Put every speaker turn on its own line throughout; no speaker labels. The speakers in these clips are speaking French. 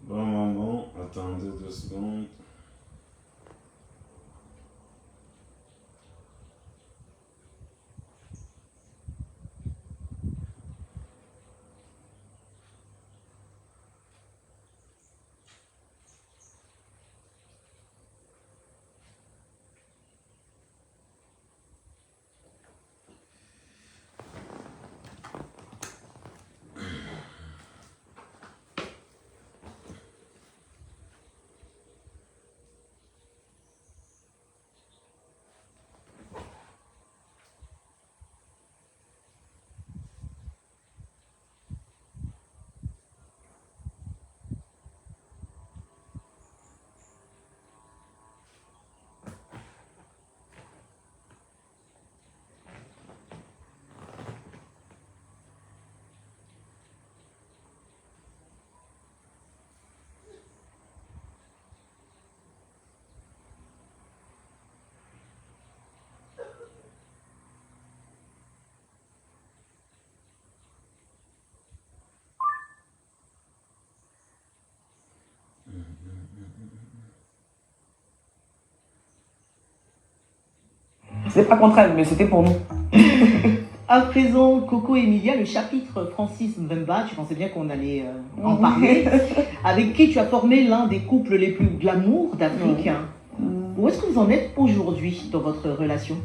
Bon, attendez 2 secondes.
C'était pas contre elle, mais c'était pour nous.
À présent, Coco et Emilia, le chapitre Francis Mbemba, tu pensais bien qu'on allait en parler, avec qui tu as formé l'un des couples les plus glamour d'Afrique. Où est-ce que vous en êtes aujourd'hui dans votre relation?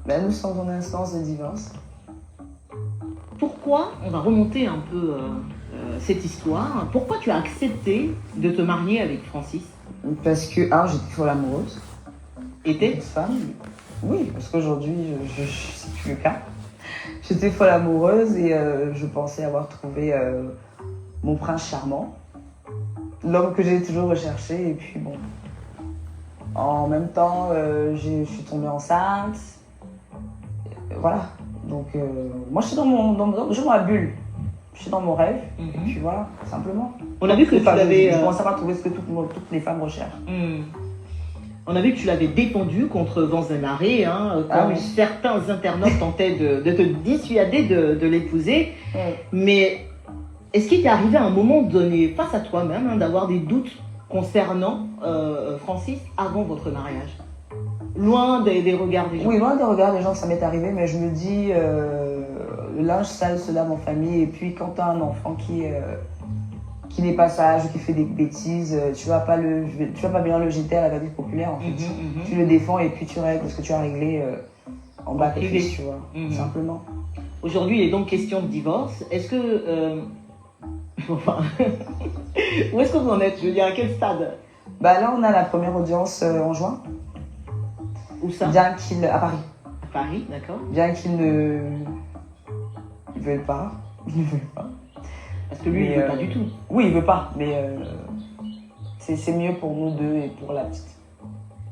Ben, nous sommes en instance de divorce.
Pourquoi, on va remonter un peu cette histoire, pourquoi tu as accepté de te marier avec Francis?
Parce que, j'étais folle amoureuse.
Était
Une femme. Oui, parce qu'aujourd'hui, je sais plus le cas. J'étais folle amoureuse et je pensais avoir trouvé mon prince charmant. L'homme que j'ai toujours recherché. Et puis bon, en même temps, je suis tombée enceinte. Voilà. Donc, moi, je suis dans ma bulle. Je suis dans mon rêve. Et puis voilà, simplement.
On a vu que tu l'avais...
Je pensais pas trouver ce que toutes les femmes recherchent.
On a vu que tu l'avais défendu contre vents et marées, quand certains internautes tentaient de te dissuader de l'épouser. Mais est-ce qu'il t'est arrivé à un moment donné, face à toi-même, d'avoir des doutes concernant Francis avant votre mariage? Loin des regards des gens.
Oui, loin des regards des gens, ça m'est arrivé, mais je me dis, le linge sale se lave en famille. Et puis quand tu as un enfant qui n'est pas sage, qui fait des bêtises, tu vas pas venir le jeter à la va-vite populaire en fait. Tu le défends et puis tu règles ce que tu as réglé en bas tes fils, tu vois, simplement.
Aujourd'hui, il est donc question de divorce. Est-ce que... où est-ce que vous en êtes? Je veux dire, à quel stade?
Bah là, on a la première audience en juin.
Où ça?
À Paris.
À Paris, d'accord.
Bien qu'ils ne veulent pas.
Parce que lui, il ne veut pas du tout.
Oui, il veut pas, mais c'est mieux pour nous deux et pour la petite.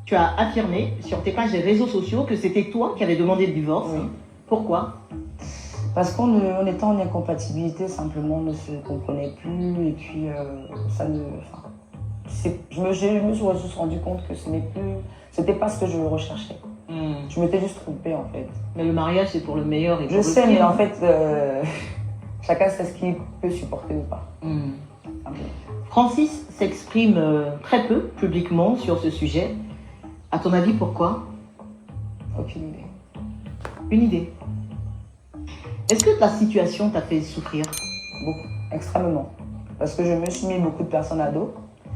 Tu as affirmé sur tes pages des réseaux sociaux que c'était toi qui avais demandé le divorce. Oui. Pourquoi?
Parce qu'on était en incompatibilité, simplement, on ne se comprenait plus et puis ça ne... je me suis rendu compte que c'était pas ce que je recherchais. Je m'étais juste trompée en fait.
Mais le mariage c'est pour le meilleur et pour
le pire. Je sais, mais en fait, chacun sait ce qu'il peut supporter ou pas.
Francis s'exprime très peu publiquement sur ce sujet. À ton avis, pourquoi?
Aucune idée.
Une idée. Est-ce que la situation t'a fait souffrir?
Beaucoup, extrêmement. Parce que je me suis mis beaucoup de personnes à dos.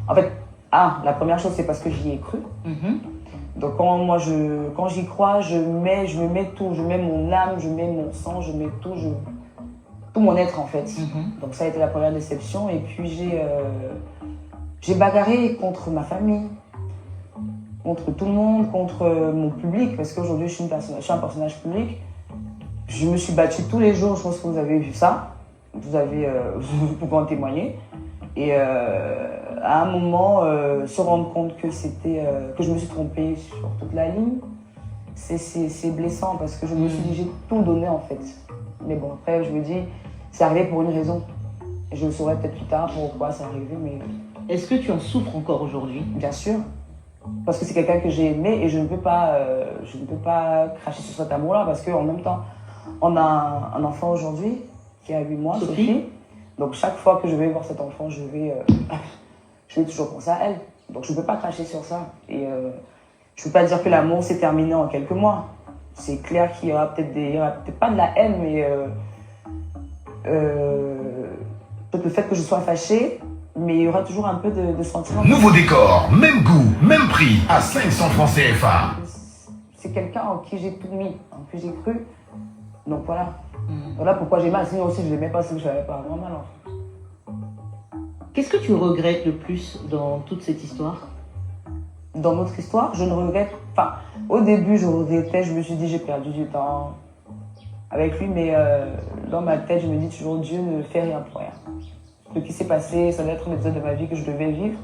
En fait, la première chose, c'est parce que j'y ai cru. Donc quand j'y crois, je me mets tout. Je mets mon âme, je mets mon sang, je mets tout, tout mon être en fait. Donc ça a été la première déception. Et puis j'ai bagarré contre ma famille, contre tout le monde, contre mon public. Parce qu'aujourd'hui, je suis un personnage public. Je me suis battue tous les jours, je pense que vous avez vu ça. Vous pouvez en témoigner. Et à un moment, se rendre compte que que je me suis trompée sur toute la ligne, c'est blessant parce que je me suis dit j'ai tout donné en fait. Mais bon, après je me dis, c'est arrivé pour une raison. Et je le saurai peut-être plus tard pourquoi c'est arrivé, mais...
Est-ce que tu en souffres encore aujourd'hui?
Bien sûr. Parce que c'est quelqu'un que j'ai aimé et je ne peux pas cracher sur cet amour-là parce qu'en même temps, on a un enfant aujourd'hui qui a 8 mois, Sophie. Donc chaque fois que je vais voir cet enfant, je vais toujours penser à elle. Donc je ne peux pas cracher sur ça. Et je ne peux pas dire que l'amour s'est terminé en quelques mois. C'est clair qu'il y aura peut-être pas de la haine, mais peut-être le fait que je sois fâchée, mais il y aura toujours un peu de sentiment.
Nouveau décor, même goût, même prix, à 500 francs CFA.
C'est quelqu'un en qui j'ai tout mis, en qui j'ai cru. Donc voilà. Voilà pourquoi j'ai mal. Sinon aussi, je ne l'aimais pas, c'est que je n'avais pas vraiment mal. En fait.
Qu'est-ce que tu regrettes le plus dans toute cette histoire?
Dans notre histoire, je ne regrette pas. Au début, je regrettais, je me suis dit, j'ai perdu du temps avec lui, mais dans ma tête, je me dis toujours, Dieu ne fait rien pour rien. Ce qui s'est passé, ça doit être un épisode de ma vie que je devais vivre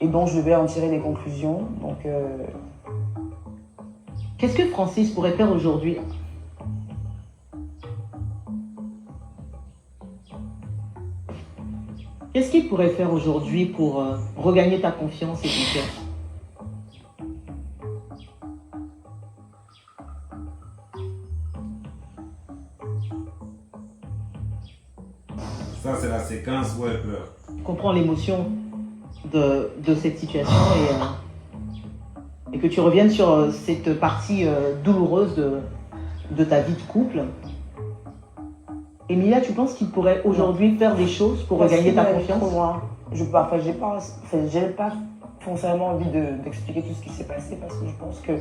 et dont je devais en tirer des conclusions. Donc,
qu'est-ce que Francis pourrait faire aujourd'hui? Qu'est-ce qu'il pourrait faire aujourd'hui pour regagner ta confiance et ton cœur?
Ça, c'est la séquence où elle pleure.
Je comprends l'émotion de cette situation et que tu reviennes sur cette partie douloureuse de ta vie de couple. Emilia, tu penses qu'il pourrait aujourd'hui faire des choses pour regagner ta confiance?
Je n'ai pas forcément envie d'expliquer tout ce qui s'est passé parce que je pense que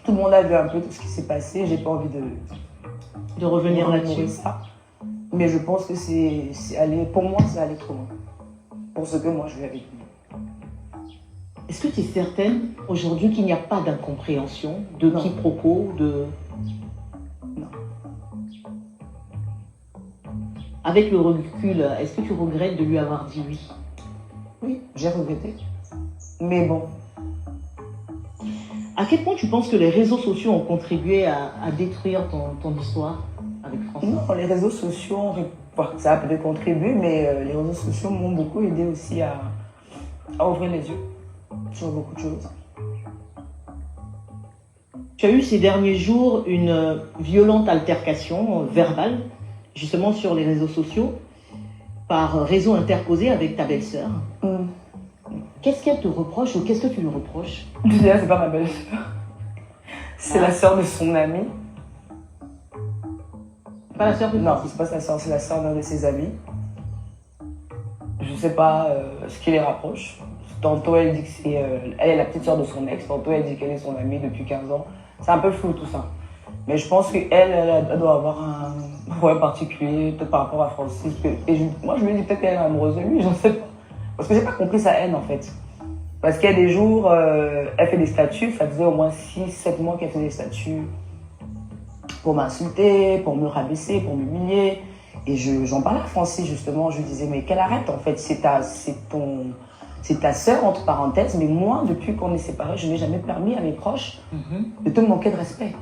tout le monde a vu un peu tout ce qui s'est passé. J'ai pas envie
de revenir là-dessus.
Mais je pense que pour moi, c'est aller trop loin. Pour ce que moi, je lui avais dit.
Est-ce que tu es certaine aujourd'hui qu'il n'y a pas d'incompréhension, de quiproquo, de...
Non.
Avec le recul, est-ce que tu regrettes de lui avoir dit oui?
Oui, j'ai regretté. Mais bon.
À quel point tu penses que les réseaux sociaux ont contribué à détruire ton histoire avec Francis?
Non, les réseaux sociaux, ça a peut-être contribué, mais les réseaux sociaux m'ont beaucoup aidé aussi à ouvrir les yeux sur beaucoup de choses.
Tu as eu ces derniers jours une violente altercation verbale, justement sur les réseaux sociaux, par réseau interposé avec ta belle-sœur. Qu'est-ce qu'elle te reproche ou qu'est-ce que tu lui reproches?
Déjà, c'est pas ma belle-sœur. C'est la sœur de son ami.
Pas la sœur de
Non, c'est pas sa sœur, c'est la sœur d'un de ses amis. Je sais pas ce qui les rapproche. Tantôt elle dit que elle est la petite sœur de son ex, tantôt elle dit qu'elle est son amie depuis 15 ans. C'est un peu flou tout ça. Mais je pense qu'elle doit avoir un problème particulier, peut-être par rapport à Francis. Moi je me dis peut-être qu'elle est amoureuse de lui, j'en sais pas. Parce que j'ai pas compris sa haine en fait. Parce qu'il y a des jours, elle fait des statuts, ça faisait au moins 6-7 mois qu'elle faisait des statuts pour m'insulter, pour me rabaisser, pour m'humilier. Et j'en parlais à Francis justement, je lui disais mais qu'elle arrête en fait, c'est ta sœur entre parenthèses, mais moi depuis qu'on est séparés, je n'ai jamais permis à mes proches de te manquer de respect.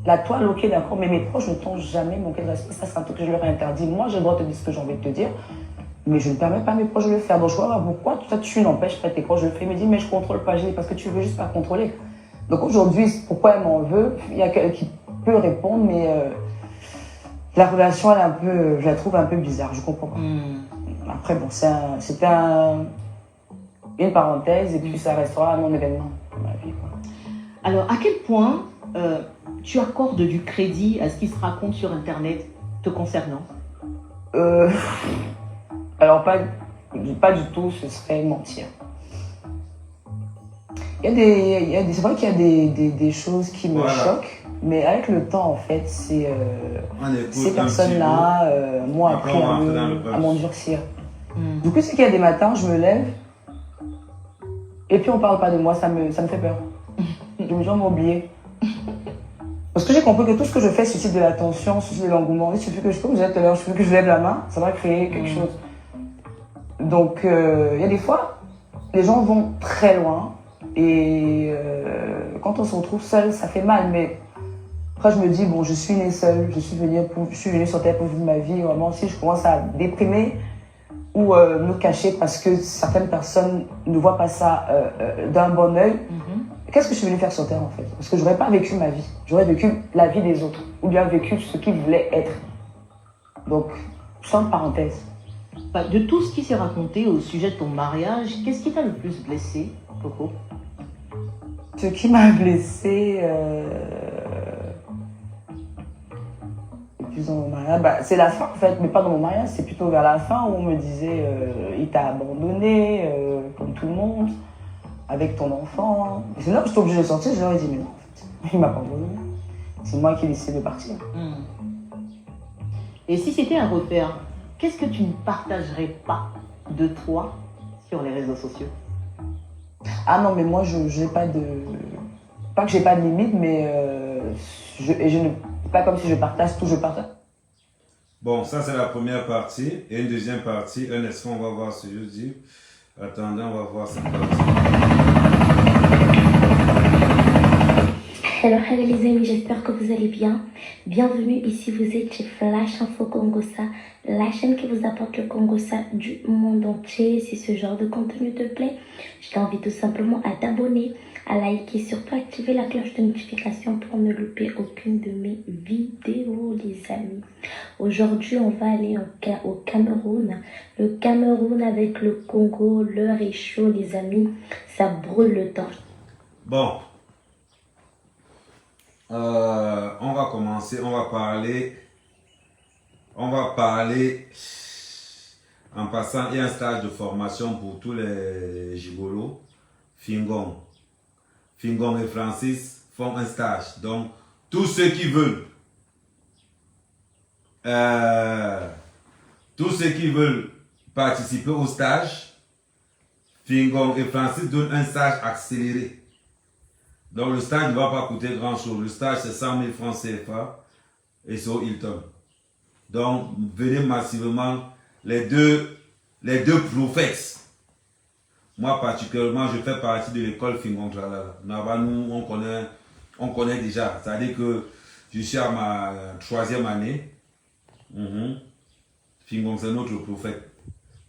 Là toi, ok d'accord, mais mes proches ne t'ont jamais manqué de respect, ça c'est un truc que je leur ai interdit. Moi j'ai le droit de te dire ce que j'ai envie de te dire, mais je ne permets pas à mes proches de le faire. Donc je vois pourquoi toi tu n'empêches pas tes proches de le faire. Il me dit mais je contrôle pas, j'ai parce que tu veux juste pas contrôler. Donc aujourd'hui, pourquoi elle m'en veut, il y a quelqu'un qui peut répondre, mais la relation, je la trouve un peu bizarre, je comprends pas. Après, bon, c'était une parenthèse et puis ça restera un non-événement dans ma vie. Quoi.
Alors, à quel point tu accordes du crédit à ce qui se raconte sur Internet te concernant?
Alors, pas du tout, ce serait mentir. C'est vrai qu'il y a des choses qui me choquent. Mais avec le temps, en fait, ces personnes-là m'ont appris à m'endurcir. Du coup, c'est qu'il y a des matins, je me lève et puis on parle pas de moi, ça me fait peur. Je me dis, on m'a oublié. Parce que j'ai compris que tout ce que je fais suscite de l'attention, suscite de l'engouement. Il suffit que je lève la main, ça va créer quelque chose. Donc, il y a des fois, les gens vont très loin et quand on se retrouve seul, ça fait mal, mais Après, je me dis, bon, je suis née seule, je suis venue sur Terre pour vivre ma vie. Vraiment, si je commence à déprimer ou me cacher parce que certaines personnes ne voient pas ça d'un bon œil, qu'est-ce que je suis venue faire sur Terre en fait? Parce que j'aurais pas vécu ma vie, j'aurais vécu la vie des autres, ou bien vécu ce qu'ils voulaient être. Donc, sans parenthèse.
De tout ce qui s'est raconté au sujet de ton mariage, qu'est-ce qui t'a le plus blessé, Coco?
Ce qui m'a blessée, dans mon mariage, c'est la fin en fait, mais pas dans mon mariage, c'est plutôt vers la fin où on me disait il t'a abandonné, comme tout le monde, avec ton enfant. Et c'est là que j'étais obligée de sortir, je leur ai dit mais non, en fait, il m'a pas abandonné. C'est moi qui ai décidé de partir.
Et si c'était un repère, qu'est-ce que tu ne partagerais pas de toi sur les réseaux sociaux?
Ah non, mais moi, je n'ai pas de... Pas que j'ai pas de limite, mais je ne... pas comme si je partage tout, je partage.
Bon, ça c'est la première partie. Et une deuxième partie, un instant, on va voir ce que je dis. Attendez, on va voir cette partie.
Hello les amis, j'espère que vous allez bien. Bienvenue ici, vous êtes chez Flash Info Congossa, la chaîne qui vous apporte le Congossa du monde entier. Si ce genre de contenu te plaît, je t'invite tout simplement à t'abonner, à liker, surtout activer la cloche de notification pour ne louper aucune de mes vidéos les amis. Aujourd'hui, on va aller au Cameroun. Le Cameroun avec le Congo, l'heure est chaud les amis, ça brûle le temps.
Bon. On va commencer, on va parler en passant, il y a un stage de formation pour tous les gigolos. Fingon et Francis font un stage. Donc, tous ceux qui veulent participer au stage, Fingon et Francis donnent un stage accéléré. Donc le stage ne va pas coûter grand chose. Le stage c'est 100 000 francs CFA et c'est au Hilton. Donc venez massivement les deux prophètes. Moi particulièrement je fais partie de l'école Fingon Tralala. Nous on connaît déjà. C'est-à-dire que je suis à ma 3e année. Fingon c'est notre prophète.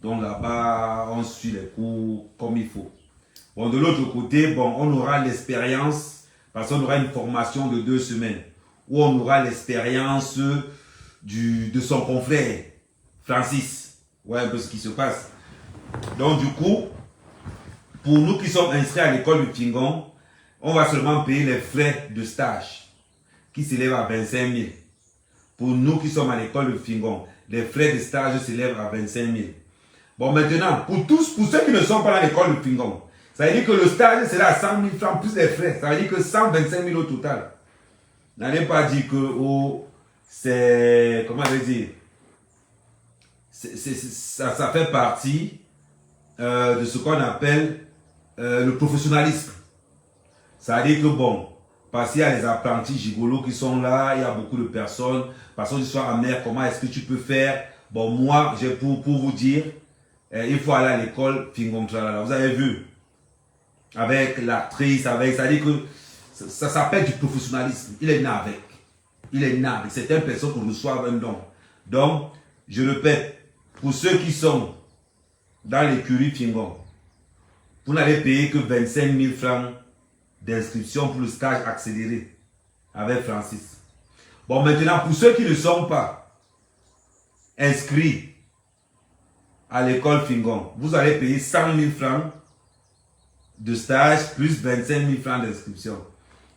Donc là-bas on suit les cours comme il faut. Bon, de l'autre côté, bon, on aura l'expérience, parce qu'on aura une formation de 2 semaines, où on aura l'expérience de son confrère, Francis. Ouais, un peu ce qui se passe. Donc, du coup, pour nous qui sommes inscrits à l'école du Fingon, on va seulement payer les frais de stage, qui s'élèvent à 25 000. Pour nous qui sommes à l'école du Fingon, les frais de stage s'élèvent à 25 000. Bon, maintenant, pour ceux qui ne sont pas à l'école du Fingon, ça veut dire que le stage sera à 100 000 francs plus les frais. Ça veut dire que 125 000 au total. N'allez pas dire que c'est... Comment je vais dire? Ça fait partie de ce qu'on appelle le professionnalisme. Ça veut dire que bon, parce qu'il y a les apprentis gigolos qui sont là, il y a beaucoup de personnes, parce qu'ils sont amers, comment est-ce que tu peux faire? Bon, moi, j'ai pour vous dire, il faut aller à l'école Fingon Tralala. Vous avez vu? Avec l'actrice, c'est-à-dire que ça s'appelle du professionnalisme. Il est né avec. C'est une personne qu'on reçoit un don. Donc, je répète, pour ceux qui sont dans l'écurie Fingon, vous n'allez payer que 25 000 francs d'inscription pour le stage accéléré avec Francis. Bon, maintenant, pour ceux qui ne sont pas inscrits à l'école Fingon, vous allez payer 100 000 francs de stage plus 25 000 francs d'inscription.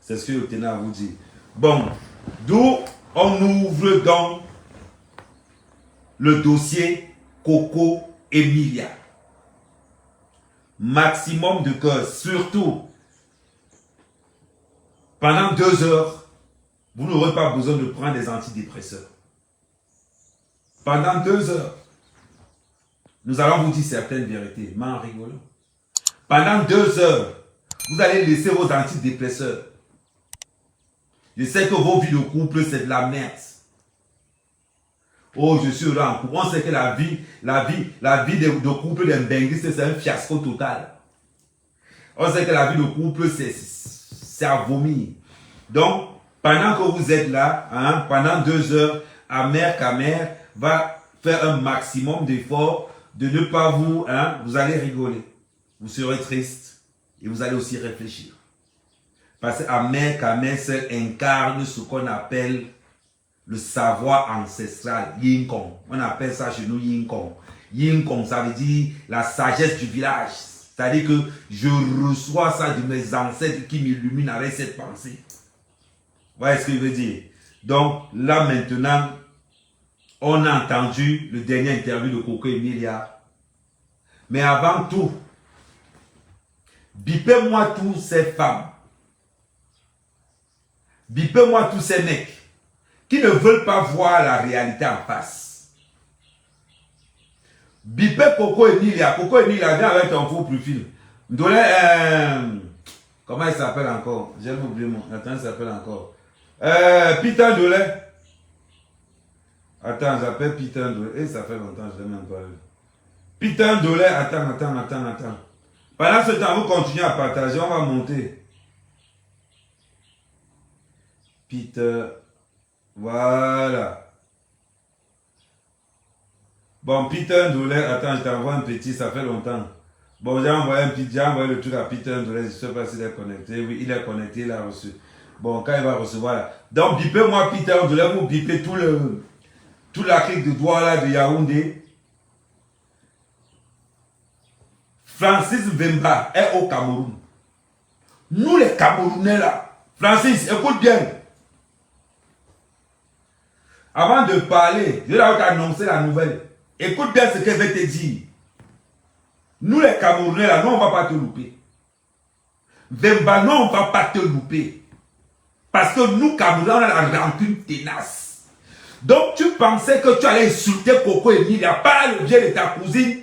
C'est ce que je tenais à vous dire. Bon, d'où on ouvre donc le dossier Coco Emilia. Maximum de cœur, surtout pendant 2 heures, vous n'aurez pas besoin de prendre des antidépresseurs. Pendant 2 heures, nous allons vous dire certaines vérités, mais en rigolant. Pendant 2 heures, vous allez laisser vos antidépresseurs. Je sais que vos vies de couple, c'est de la merde. Oh, je suis là en couple. On sait que la vie de couple d'un benguiste, c'est un fiasco total. On sait que la vie de couple, c'est à vomir. Donc, Pendant que vous êtes là, hein, pendant 2 heures, Amer Kamer va faire un maximum d'efforts de ne pas vous, hein, vous allez rigoler. Vous serez triste et vous allez aussi réfléchir. Parce qu'Amer Kamer seul incarne ce qu'on appelle le savoir ancestral, Yin Kong. On appelle ça chez nous Yin Kong. Yin Kong, ça veut dire la sagesse du village. C'est-à-dire que je reçois ça de mes ancêtres qui m'illuminent avec cette pensée. Vous voyez ce que je veux dire? Donc, là maintenant, on a entendu le dernier interview de Coco Emilia. Mais avant tout, bipez-moi tous ces femmes. Bipez-moi tous ces mecs qui ne veulent pas voir la réalité en face. Bipez Coco Emilia. Coco Emilia, viens avec ton faux profil. Comment il s'appelle encore? J'ai oublié mon. Attends, il s'appelle encore. Peter Dolé. Attends, j'appelle Peter Dolé. Et ça fait longtemps, je l'ai même pas vu. Peter Dolé, attends. Pendant ce temps, vous continuez à partager, on va monter. Peter, voilà. Bon, Peter Dolé, attends, je t'envoie un petit, ça fait longtemps. Bon, j'ai envoyé le truc à Peter Dolé, je ne sais pas s'il est connecté. Oui, il est connecté, il a reçu. Bon, quand il va recevoir là. Donc, bipez-moi Peter Dolé, vous bipez tout la clique de doigt là de Yaoundé. Francis Vemba est au Cameroun. Nous les Camerounais là. Francis, écoute bien. Avant de parler, je vais t'annoncer la nouvelle. Écoute bien ce que je vais te dire. Nous les Camerounais là, nous on ne va pas te louper. Vemba, non, on ne va pas te louper. Parce que nous Camerounais, on a la rancune tenace. Donc tu pensais que tu allais insulter Coco Emilia, pas le vieux de ta cousine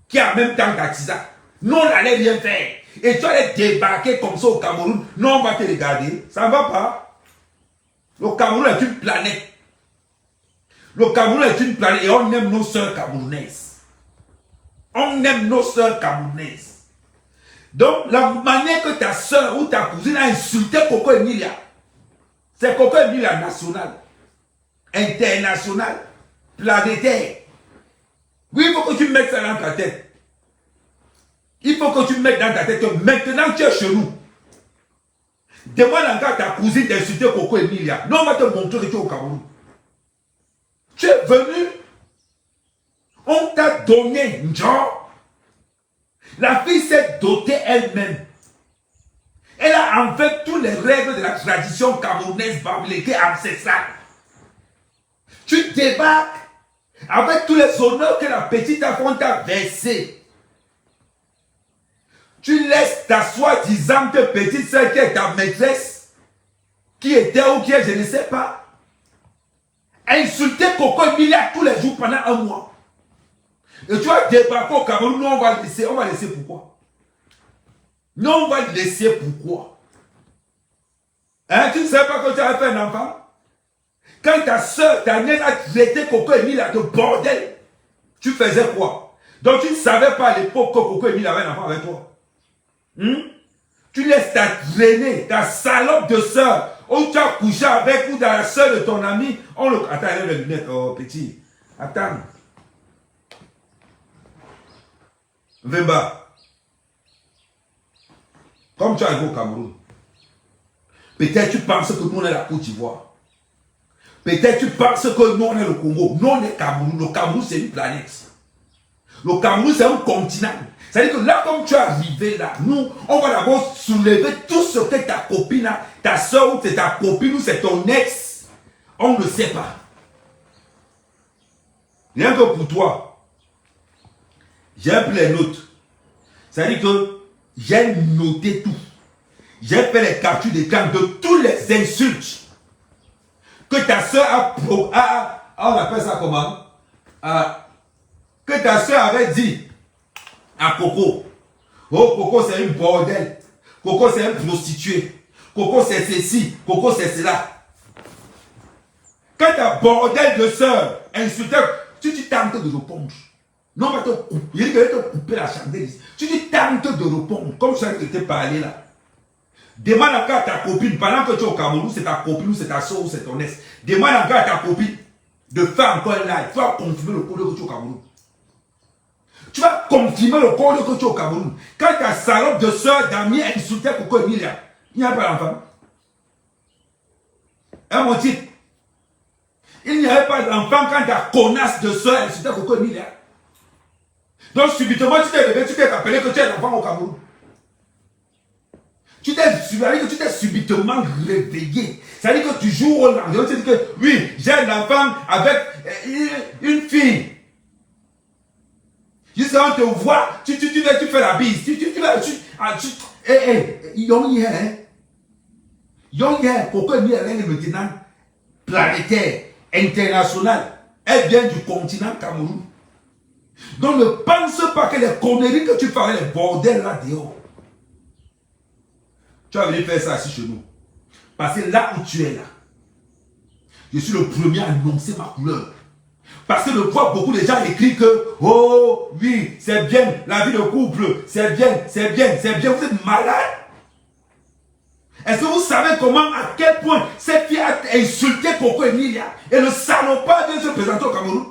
qui a même temps qu'Atiza. Nous on n'allait rien faire. Et tu allais débarquer comme ça au Cameroun. Non, on va te regarder. Ça ne va pas. Le Cameroun est une planète. Le Cameroun est une planète et on aime nos sœurs camerounaises. On aime nos sœurs camerounaises. Donc, la manière que ta sœur ou ta cousine a insulté Coco Emilia, c'est Coco Emilia national, international, planétaire. Oui, il faut que tu mettes ça dans ta tête. Il faut que tu mettes dans ta tête que maintenant tu es chez nous. Demande encore à ta cousine d'insulter Coco Emilia. Non, on va te montrer que tu es au Cameroun. Tu es venu, on t'a donné un genre. La fille s'est dotée elle-même. Elle a en fait toutes les règles de la tradition camerounaise bamléké ancestrale. Tu débarques avec tous les honneurs que la petite enfant t'a versés. Tu laisses ta soi-disant petite soeur qui est ta maîtresse, qui était ou qui est, je ne sais pas, insulter Coco Emilia tous les jours pendant un mois. Et tu vas débarquer au Cameroun, nous on va laisser pourquoi? Nous on va laisser pourquoi? Hein, tu ne sais pas que tu as fait un enfant? Quand ta soeur, ta nièce a traité Coco Emilia de bordel, tu faisais quoi? Donc tu ne savais pas à l'époque que Coco Emilia avait un enfant avec toi. Tu laisses ta traînée, ta salope de soeur, ou tu as couché avec ou dans la soeur de ton ami. Attends, elle a les lunettes, oh petit. Attends. Vemba. Comme tu arrives au Cameroun, peut-être tu penses que nous on est la Côte d'Ivoire. Peut-être tu penses que nous on est le Congo. Nous on est Cameroun. Le Cameroun c'est une planète. Le Cameroun c'est un continent. C'est-à-dire que là, comme tu es arrivé là, nous, on va d'abord soulever tout ce que ta copine, ta soeur ou c'est ta copine ou c'est ton ex, on ne sait pas. Rien que pour toi, j'ai pris les notes. C'est-à-dire que j'ai noté tout. J'ai fait les captures d'écran de tous les insultes que ta soeur on appelle ça comment? Que ta soeur avait dit à Coco. Oh, Coco c'est une bordel. Coco c'est une prostituée. Coco c'est ceci. Coco c'est cela. Quand ta bordel de soeur insultait, tu tentes de répondre. Non, on va te couper. Il va te couper la chandelle. Tu tentes de répondre. Comme ça que tu t'es parlé là. Demande encore à ta copine, pendant que tu es au Cameroun, c'est ta copine ou c'est ta soeur ou c'est ton ex. Demande encore à ta copine de faire encore un live. Tu vas confirmer le code que tu es au Cameroun. Tu vas confirmer le code que tu es au Cameroun. Quand ta salope de soeur, d'amis, insultait Coco Emilia, il n'y a pas d'enfant. Hein, mon titre? Il n'y avait pas d'enfant quand ta connasse de soeur insultait Coco Emilia. Donc, subitement, tu t'es levé, tu t'es rappelé que tu es l'enfant au Cameroun. Tu t'es subitement réveillé. Ça veut dire que tu joues au lendemain. Tu dis que oui, j'ai un enfant avec une fille. Jusqu'à on te voit, tu fais la bise. Pourquoi elle est maintenant planétaire, international? Elle vient du continent Cameroun. Donc ne pense pas que les conneries que tu ferais, les bordels là dehors. Tu vas venir faire ça ici chez nous. Parce que là où tu es là, je suis le premier à annoncer ma couleur. Parce que je vois beaucoup de gens écrire que, oh oui, c'est bien, la vie de couple, c'est bien, c'est bien, c'est bien. Vous êtes malade. Est-ce que vous savez comment, à quel point cette fille a insulté Coco Emilia et le salopard vient se présenter au Cameroun?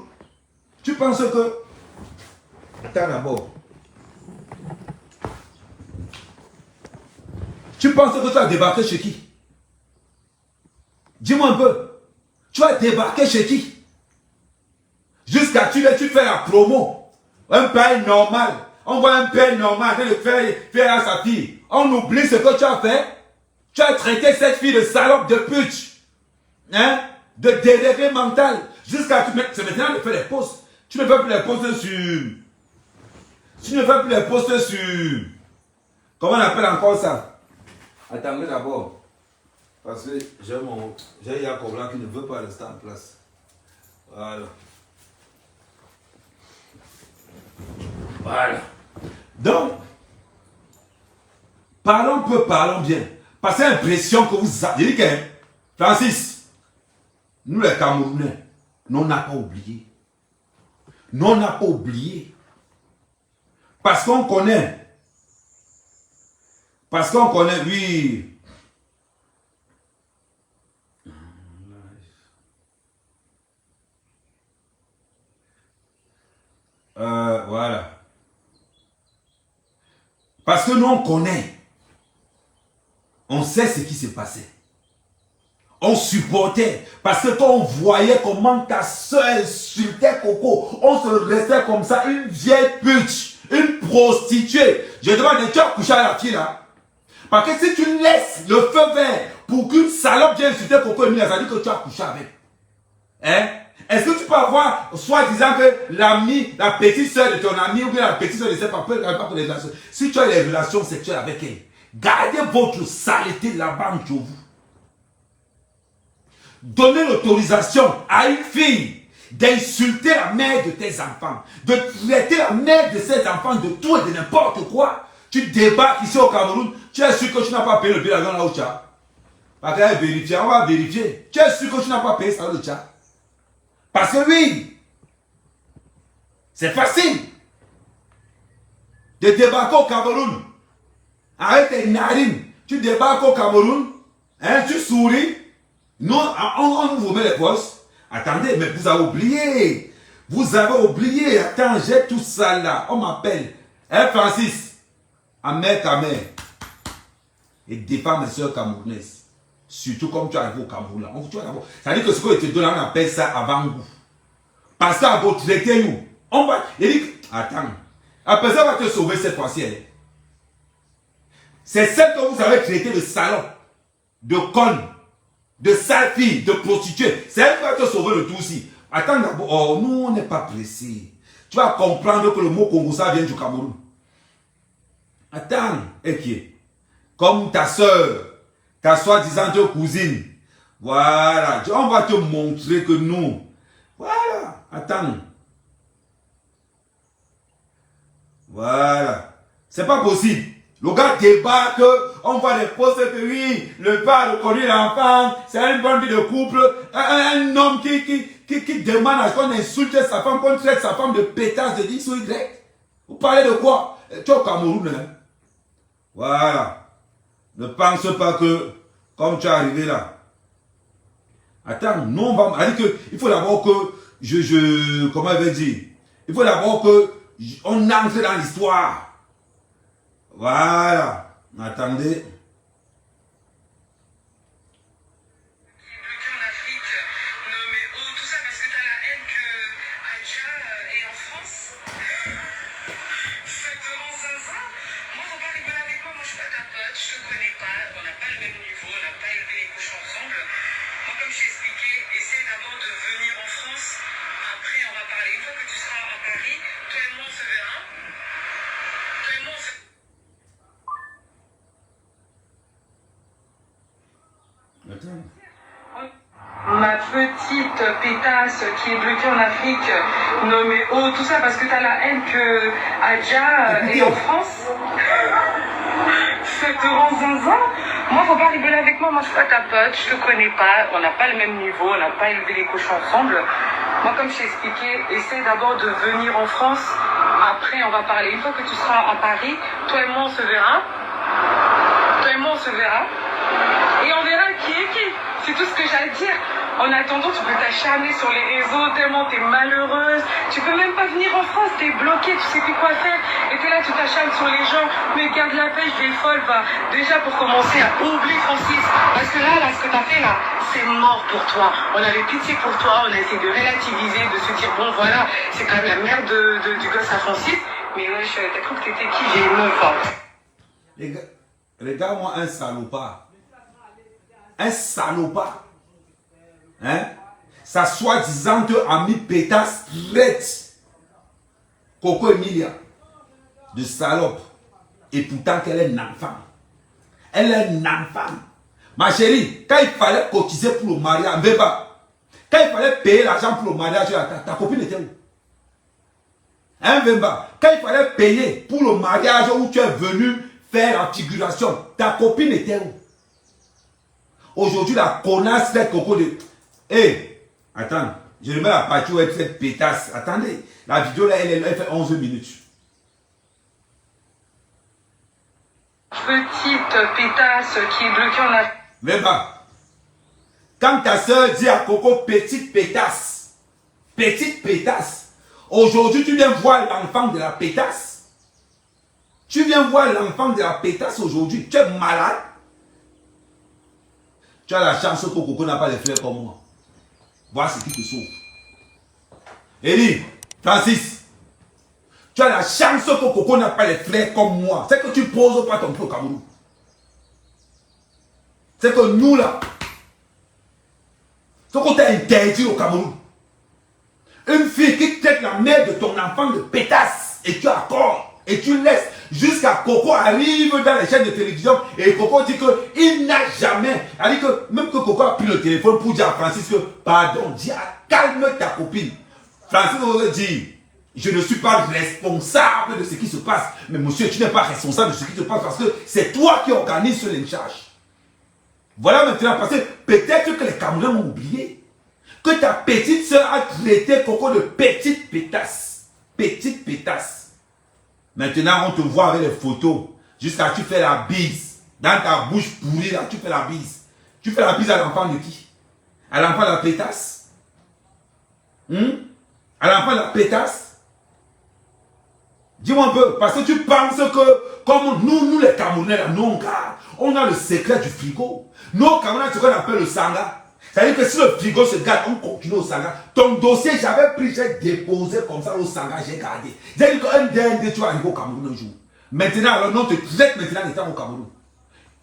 Tu penses que... Attends d'abord. Tu penses que tu vas débarquer chez qui? Dis-moi un peu. Tu vas débarquer chez qui? Jusqu'à tu fais la promo. Un père normal. On voit un père normal de faire à sa fille. On oublie ce que tu as fait. Tu as traité cette fille de salope, de pute. Hein? De délégué mental. Jusqu'à c'est maintenant de faire les posts. Tu ne fais plus les posts sur... Tu ne fais plus les posts sur... Comment on appelle encore ça? Attendez d'abord. Parce que j'ai Yacob là qui ne veut pas rester en place. Voilà. Voilà. Donc, parlons peu, parlons bien. Parce que l'impression que vous avez. Je dis que, Francis, nous les Camerounais, nous on n'a pas oublié. Nous on n'a pas oublié. Parce qu'on connaît. Parce qu'on connaît, oui. Voilà. Parce que nous, on connaît. On sait ce qui s'est passé. On supportait. Parce que quand on voyait comment ta soeur insultait Coco, on se restait comme ça, une vieille pute, une prostituée. Je demande, tu as couché à la fille là? Parce que si tu laisses le feu vert pour qu'une salope vienne insulter Coco Emilia, ça dit que tu as couché avec. Hein? Est-ce que tu peux avoir, soi-disant que l'ami, la petite soeur de ton ami ou bien la petite soeur de ses papas, si tu as des relations sexuelles avec elle, gardez votre saleté là-bas entre vous. Donnez l'autorisation à une fille d'insulter la mère de tes enfants, de traiter la mère de ses enfants de tout et de n'importe quoi. Tu débarques ici au Cameroun, tu es sûr que tu n'as pas payé le billet d'avion là au Tchad. Parce qu'on va vérifier, on va vérifier. Tu es sûr que tu n'as pas payé ça au Tchad. Parce que oui, c'est facile de débarquer au Cameroun. Avec tes narines, tu débarques au Cameroun, hein, tu souris, nous, on vous met les postes. Attendez, mais vous avez oublié. Vous avez oublié. Attends, j'ai tout ça là. On m'appelle. Hein, Francis, à mère. Et défends mes soeurs camerounaises. Surtout comme tu arrives au Cameroun là. Ça veut dire que ce que je te donne, on appelle ça avant-goût. Parce qu'à votre traité, nous, on va. Il dit, attends. Après ça, on va te sauver cette fois-ci. C'est celle que vous avez traité de salon, de conne, de sale fille, de prostituée. C'est elle qui va te sauver le tout aussi. Attends d'abord. Oh, nous, on n'est pas pressés. Tu vas comprendre que le mot Congosa vient du Cameroun. Attends. Et qui est? Comme ta soeur. Ta soi-disant cousine. Voilà. On va te montrer que nous. Voilà. Attends. Voilà. C'est pas possible. Le gars débarque, on voit des postes que oui, le père reconnaît l'enfant, c'est une bonne vie de couple. Un homme qui demande à ce qu'on insulte sa femme, qu'on traite sa femme de pétasse de X ou Y. Vous parlez de quoi? Tu es au Cameroun, hein? Voilà. Ne pense pas que, comme tu es arrivé là. Attends, non, on va dire que il faut d'abord que comment elle veut dire? Il faut d'abord que on entre dans l'histoire. Voilà. Attendez.
Ma petite pétasse qui est bloquée en Afrique, nommée O, tout ça parce que t'as la haine que Adja est en France. Ça te rend zinzin. Moi, faut pas rigoler avec moi, je suis pas ta pote, je te connais pas, on n'a pas le même niveau, on n'a pas élevé les cochons ensemble. Moi, comme je t'ai expliqué, essaie d'abord de venir en France, après on va parler. Une fois que tu seras à Paris, toi et moi on se verra. Toi et moi on se verra. Et on verra qui est qui. C'est tout ce que j'ai à dire. En attendant, tu peux t'acharner sur les réseaux tellement t'es malheureuse. Tu peux même pas venir en France, t'es bloquée, tu sais plus quoi faire. Et t'es là, tu t'acharnes sur les gens. Mais garde la pêche, des folles, va. Déjà pour commencer à oublier Francis. Parce que là, ce que t'as fait là, c'est mort pour toi. On avait pitié pour toi, on a essayé de relativiser, de se dire bon voilà, c'est quand même la merde du gosse à Francis. Mais ouais, t'as cru que t'étais qui? J'ai une meuf.
Regarde-moi un salopard. Un salopard. Hein? Sa soi-disant amie pétasse traite Coco Emilia de salope. Et pourtant qu'elle est une enfant. Elle est une enfant. Ma chérie, quand il fallait cotiser pour le mariage, quand il fallait payer l'argent pour le mariage, ta copine était où? Hein, Vemba? Quand il fallait payer pour le mariage où tu es venu faire la figuration, ta copine était où? Aujourd'hui, la connasse fait Coco de... Attends, je remets la partie où elle fait pétasse. Attendez, la vidéo là, elle fait 11 minutes.
Petite pétasse qui est bloquée en Afrique.
Vemba, quand ta soeur dit à Coco petite pétasse, aujourd'hui tu viens voir l'enfant de la pétasse. Tu viens voir l'enfant de la pétasse aujourd'hui. Tu es malade. Tu as la chance que Coco n'a pas les fleurs comme moi. Voilà ce qui te sauve. Elie, Francis, tu as la chance que Coco n'a pas les fleurs comme moi. C'est que tu poses pas ton pied au Cameroun. C'est que nous là, c'est qu'on t'a interdit au Cameroun. Une fille qui traite la mère de ton enfant de pétasse et tu accordes et tu laisses jusqu'à Coco arrive dans les chaînes de télévision et Coco dit qu'il n'a jamais, elle dit que même que Coco a pris le téléphone pour dire à Francis que pardon, dis calme ta copine. Francis aurait dit je ne suis pas responsable de ce qui se passe. Mais monsieur, tu n'es pas responsable de ce qui se passe parce que c'est toi qui organise ce lynchage. Voilà maintenant parce que peut-être que les Camerounais m'ont oublié que ta petite soeur a traité Coco de petite pétasse. Petite pétasse. Maintenant, on te voit avec les photos. Jusqu'à tu fais la bise. Dans ta bouche pourrie, là, tu fais la bise. Tu fais la bise à l'enfant de qui? À l'enfant de la pétasse? À l'enfant de la pétasse? Dis-moi un peu, parce que tu penses que, comme nous les Camerounais, là, nous, on a le secret du frigo. Nos Camerounais, c'est ce qu'on appelle le sanga. C'est-à-dire que si le frigo se garde, on continue au sanga. Ton dossier, j'avais pris, j'ai déposé comme ça au sanga, j'ai gardé. J'ai dit qu'un dernier, tu vas arriver au Cameroun un jour. Maintenant, alors non, te traite maintenant d'étant au Cameroun.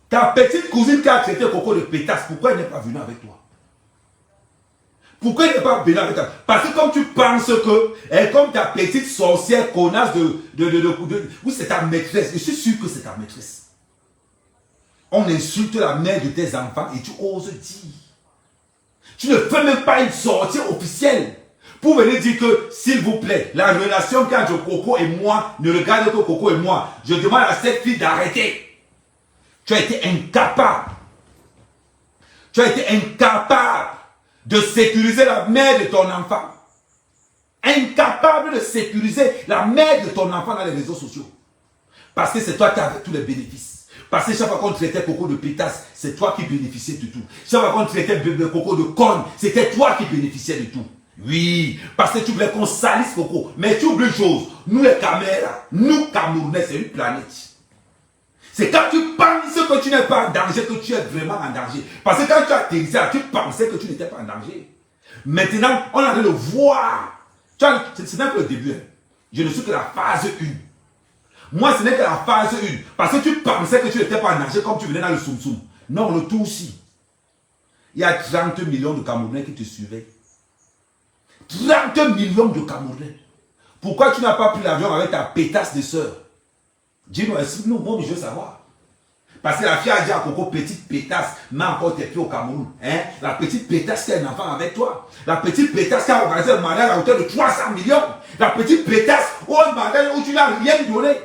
Ta petite cousine qui a traité Coco de pétasse, pourquoi elle n'est pas venue avec toi? Pourquoi elle n'est pas venue avec toi? Parce que comme tu penses que, elle comme ta petite sorcière connasse oui, c'est ta maîtresse. Je suis sûr que c'est ta maîtresse. On insulte la mère de tes enfants et tu oses dire. Tu ne fais même pas une sortie officielle pour venir dire que, s'il vous plaît, la relation qu'entre Coco et moi ne regarde que Coco et moi. Je demande à cette fille d'arrêter. Tu as été incapable. Tu as été incapable de sécuriser la mère de ton enfant. Incapable de sécuriser la mère de ton enfant dans les réseaux sociaux. Parce que c'est toi qui as tous les bénéfices. Parce que chaque fois qu'on traitait Coco de pétasse, c'est toi qui bénéficiais de tout. Chaque fois qu'on traitait Coco de conne, c'était toi qui bénéficiais de tout. Oui, parce que tu voulais qu'on salisse Coco. Mais tu oublies une chose, nous les caméras, nous Camerounais, c'est une planète. C'est quand tu penses que tu n'es pas en danger que tu es vraiment en danger. Parce que quand tu as atterrissé, tu pensais que tu n'étais pas en danger. Maintenant, on a de le voir. C'est même que le début. Hein. Je ne suis que la phase 1. Moi, ce n'est que la phase 1. Parce que tu pensais que tu n'étais pas en danger comme tu venais dans le Soum Soum. Non, le tout aussi. Il y a 30 millions de Camerounais qui te suivaient. 30 millions de Camerounais. Pourquoi tu n'as pas pris l'avion avec ta pétasse de sœur? Dis-nous, explique-nous, moi je veux savoir. Parce que la fille a dit à Coco, petite pétasse, mais encore tes pieds au Cameroun. Hein? La petite pétasse qui a un enfant avec toi. La petite pétasse qui a organisé un mariage à hauteur de 300 millions. La petite pétasse où un mariage où tu n'as rien donné.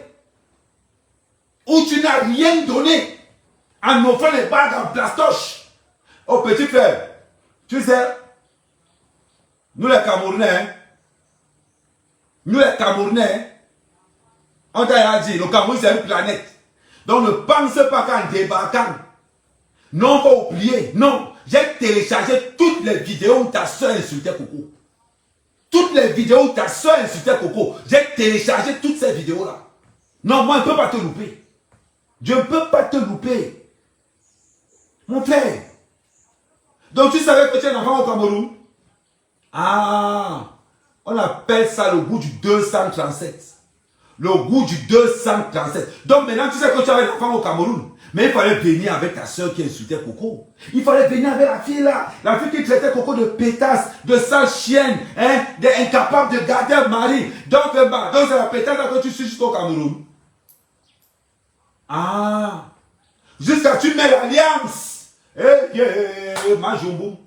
Où tu n'as rien donné. En offrant les bagues en plastoche. Oh petit frère, tu sais, nous les Camerounais, hein? Nous les Camerounais, on t'a dit, le Cameroun c'est une planète. Donc ne pense pas qu'en débarquant, non, faut oublier, non. J'ai téléchargé toutes les vidéos où ta soeur insultait Coco. Toutes les vidéos où ta soeur insultait Coco. J'ai téléchargé toutes ces vidéos-là. Non, moi, je ne peux pas te louper. Je ne peux pas te louper. Mon frère. Donc tu savais que tu es un enfant au Cameroun? Ah, on appelle ça le goût du 237. Le goût du 237. Donc maintenant, tu sais que tu avais l'enfant au Cameroun. Mais il fallait venir avec ta soeur qui insultait Coco. Il fallait venir avec la fille là. La fille qui traitait Coco de pétasse, de sale chienne, hein, d'incapable de garder un mari. Donc c'est la pétasse là que tu suis jusqu'au Cameroun. Ah. Jusqu'à tu mets l'alliance. Majumbu.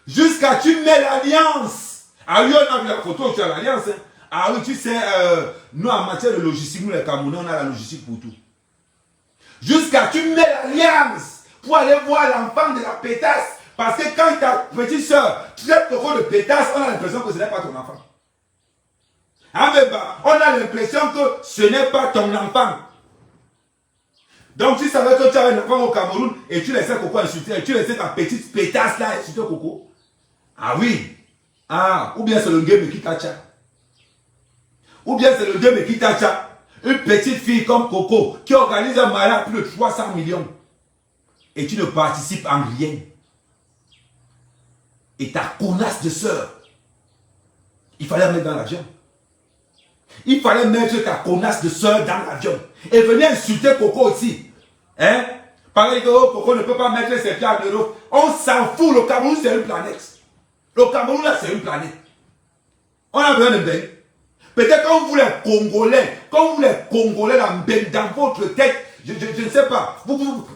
Jusqu'à tu mets l'alliance. Ah oui, on a vu la photo, tu as l'alliance. Hein. Ah oui, tu sais, nous en matière de logistique, nous les Camerounais, on a la logistique pour tout. Jusqu'à tu mets l'alliance pour aller voir l'enfant de la pétasse. Parce que quand ta petite soeur traite Coco de pétasse, on a l'impression que ce n'est pas ton enfant. Ah mais bah, on a l'impression que ce n'est pas ton enfant. Donc tu savais que tu avais un enfant au Cameroun et tu laissais Coco insulter, et tu laissais ta petite pétasse là insulter Coco. Ah oui. Ah, ou bien c'est le game qui t'a. Ou bien c'est le game qui t'a. Une petite fille comme Coco qui organise un mariage à plus de 300 millions. Et tu ne participes en rien. Et ta connasse de sœur, il fallait la mettre dans l'avion. Il fallait mettre ta connasse de sœur dans l'avion. Et venir insulter Coco aussi. Hein? Pareil que Coco ne peut pas mettre ses pieds en Europe. On s'en fout, le Cameroun c'est une planète. Le Cameroun là c'est une planète. On a besoin de bain. Peut-être quand vous les Congolais dans votre tête, je ne sais pas, vous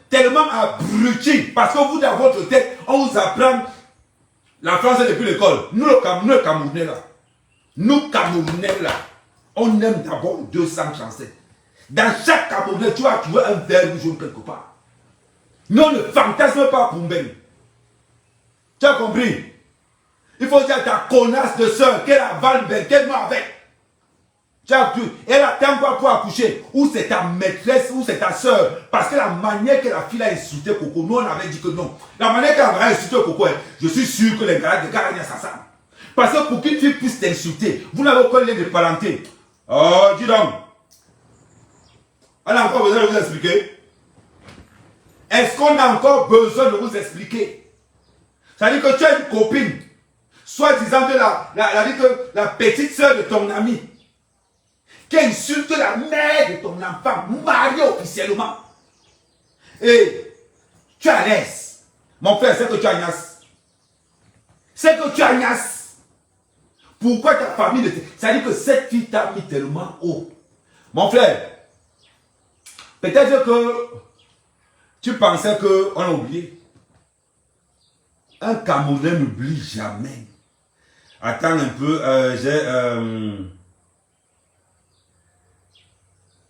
tellement abrutis, parce que vous dans votre tête, on vous apprend la française depuis l'école. Nous le Camerounais là, nous Camerounais là, on aime d'abord 237. Dans chaque Camerounais, tu vas trouver un verbe jaune quelque part. Non, ne fantasme pas pour Ben. Tu as compris? Il faut dire ta connasse de soeur, qu'elle avale Ben, qu'elle m'a avec. Elle attend quoi pour accoucher? Ou c'est ta maîtresse, ou c'est ta soeur. Parce que la manière que la fille a insulté Coco, nous on avait dit que non. La manière qu'elle a insulté Coco, je suis sûr que les gars s'assemblent. Parce que pour qu'une fille puisse t'insulter, vous n'avez aucun lien de parenté. Oh, dis donc. On a encore besoin de vous expliquer? Est-ce qu'on a encore besoin de vous expliquer? Ça veut dire que tu as une copine, soi-disant de la petite soeur de ton ami, qui insulte la mère de ton enfant, mariée officiellement. Et tu es à l'aise. Mon frère, c'est que tu agnaces. C'est que tu agnaces. Pourquoi ta famille... Ça veut dire que cette fille t'a mis tellement haut. Mon frère, peut-être que tu pensais qu'on a oublié. Un Camerounais n'oublie jamais. Attends un peu,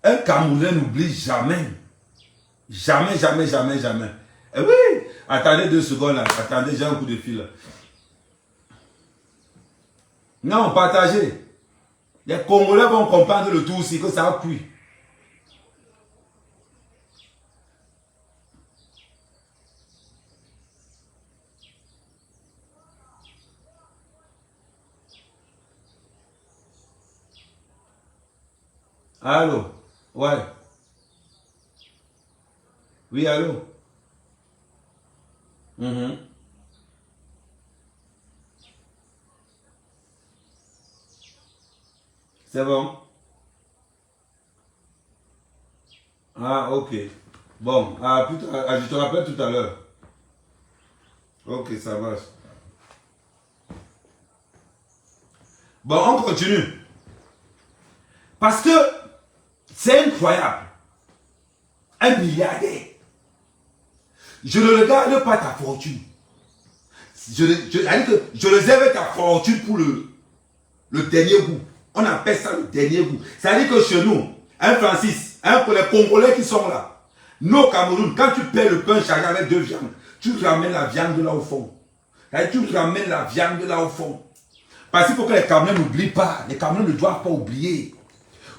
un Camerounais n'oublie jamais. Jamais, jamais, jamais, jamais. Eh oui, attendez 2 secondes là. Attendez, j'ai un coup de fil là. Non, partagez. Les Congolais vont comprendre le tout aussi, que ça a cuit. Allô? Ouais. Oui, allô? Mhm. C'est bon? Ah, ok. Bon, je te rappelle tout à l'heure. Ok, ça marche. Bon, on continue. Parce que c'est incroyable. Un milliardaire. Je ne regarde pas ta fortune. Je réserve ta fortune pour le dernier bout. On appelle ça le dernier bout. C'est-à-dire que chez nous, un Francis, pour les Congolais qui sont là, nous au Cameroun, quand tu paies le pain chargé avec 2 viandes, tu ramènes la viande là au fond. Tu ramènes la viande là au fond. Parce qu'il faut que les Camerounais n'oublient pas. Les Camerounais ne doivent pas oublier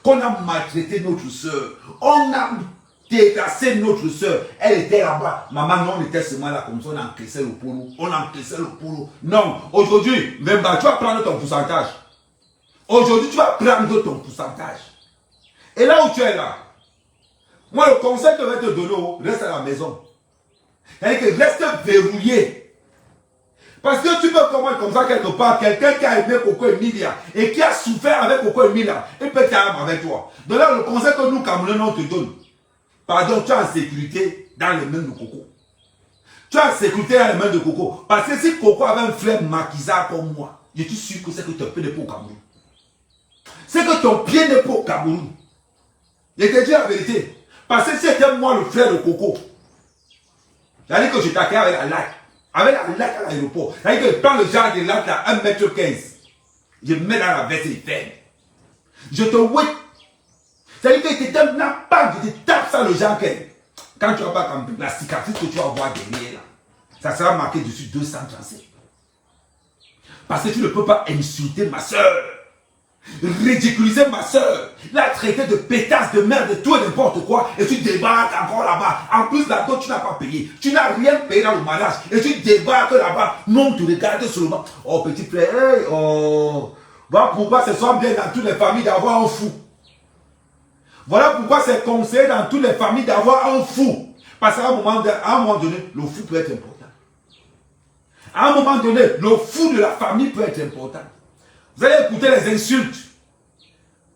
qu'on a maltraité notre soeur. On a dégrassé notre soeur. Elle était là-bas. Maman, non, on était seulement là comme ça. On encaissait le polo. On encaissait le polo. Non, aujourd'hui, Mbemba, tu vas prendre ton pourcentage. Aujourd'hui, tu vas prendre ton pourcentage. Et là où tu es là, moi, le conseil que je vais te donner, reste à la maison. C'est-à-dire que reste verrouillé. Parce que tu peux comprendre comme ça quelque part, quelqu'un qui a aimé Coco Emilia et qui a souffert avec Coco Emilia, il peut t'aimer avec toi. Donc là, le conseil que nous, Camerounais, on te donne, pardon, tu es en sécurité dans les mains de Coco. Tu es en sécurité dans les mains de Coco. Parce que si Coco avait un frère maquisard comme moi, je suis sûr que c'est que ton pied n'est pas au Cameroun. C'est que ton pied n'est pas au Cameroun. Je te dis la vérité. Parce que si c'était moi le frère de Coco, c'est-à-dire que je t'accueille avec la latte. Avec la latte à l'aéroport. C'est-à-dire que je prends le genre de latte à 1,15 m. Je mets dans la veste et ferme. Je te wait. C'est-à-dire que je te donne la bague, je te tape ça le genre que quand tu vas pas comme la cicatrice que tu vas voir derrière là, ça sera marqué dessus 237. Parce que tu ne peux pas insulter ma soeur. Ridiculiser ma soeur, la traiter de pétasse, de merde, de tout et n'importe quoi, et tu débarques encore là-bas. En plus, là-bas, tu n'as pas payé. Tu n'as rien payé dans le mariage, et tu débarques là-bas. Non, tu regardes seulement. Oh, petit frère, hey, oh. Voilà pourquoi ce soit bien dans toutes les familles d'avoir un fou. Voilà pourquoi c'est conseillé dans toutes les familles d'avoir un fou. Parce qu'à un moment donné, le fou peut être important. À un moment donné, le fou de la famille peut être important. Vous allez écouter les insultes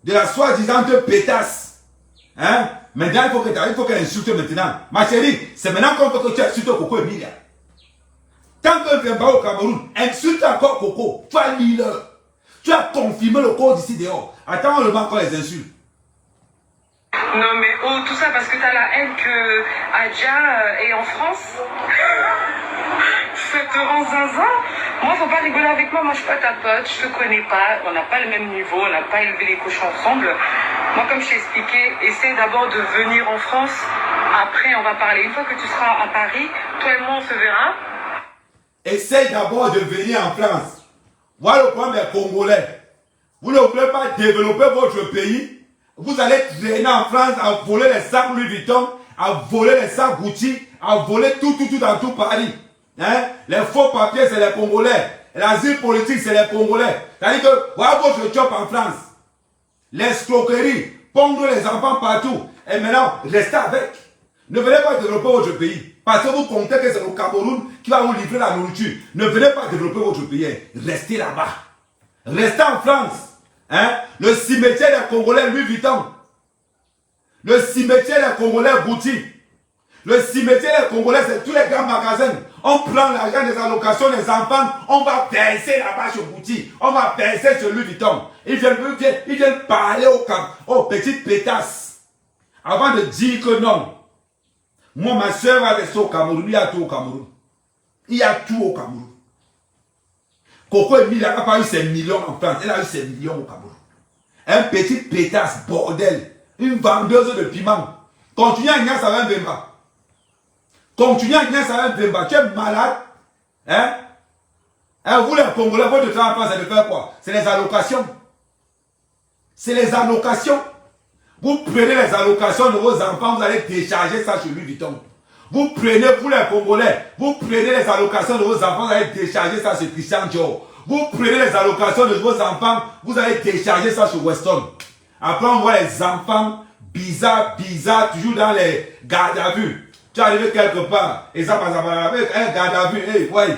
de la soi-disant pétasse. Hein? Maintenant, il faut qu'elle insulte maintenant. Ma chérie, c'est maintenant qu'on veut que tu insultes Coco Emilia. Tant qu'elle vient pas au Cameroun, insulte encore Coco. Tu as mis le. Tu as confirmé le code ici dehors. Attends, on le met encore les insultes.
Non mais oh, tout ça parce que t'as la haine que Adja est en France. Ça te rend zinzin. Moi, faut pas rigoler avec moi. Moi, je suis pas ta pote. Je te connais pas. On n'a pas le même niveau. On n'a pas élevé les cochons ensemble. Moi, comme je t'ai expliqué, essaie d'abord de venir en France. Après, on va parler. Une fois que tu seras à Paris, toi et moi, on se verra.
Essaye d'abord de venir en France. Voilà le problème des Congolais. Vous ne voulez pas développer votre pays. Vous allez traîner en France à voler les sacs Louis Vuitton, à voler les sacs Gucci, à voler tout dans tout Paris. Hein? Les faux papiers, c'est les Congolais. L'asile politique, c'est les Congolais. C'est-à-dire que, voilà votre job en France. L'escroquerie, pondre les enfants partout. Et maintenant, restez avec. Ne venez pas développer votre pays. Parce que vous comptez que c'est le Cameroun qui va vous livrer la nourriture. Ne venez pas développer votre pays. Restez là-bas. Restez en France. Hein? Le cimetière des Congolais Louis Vuitton. Le cimetière des Congolais Gucci. Le cimetière des Congolais, c'est tous les grands magasins. On prend l'argent des allocations des enfants, on va verser là-bas chez Gucci. On va verser chez Louis Vuitton. Ils viennent parler aux petites pétasses. Avant de dire que non. Moi, ma soeur va rester au Cameroun. Il y a tout au Cameroun. Il y a tout au Cameroun. Coco Emilia n'a pas eu ses millions en France. Elle a eu ses millions au Cameroun. Un petit pétasse, bordel. Une vendeuse de piment. Continue à gagner ça va Mbemba. Continue à gagner ça va Mbemba. Tu es malade. Hein? Vous les Congolais, votre travail en France, c'est de faire quoi? C'est les allocations. C'est les allocations. Vous prenez les allocations de vos enfants, vous allez décharger ça chez Louis Vuitton. Vous prenez, vous les Congolais, vous prenez les allocations de vos enfants, vous allez décharger ça chez Christian Dior. Vous prenez les allocations de vos enfants, vous allez décharger ça chez Weston. Après, on voit les enfants bizarres, toujours dans les gardes à vue. Tu es arrivé quelque part, et ça passe avec un garde à vue. Hey, ouais,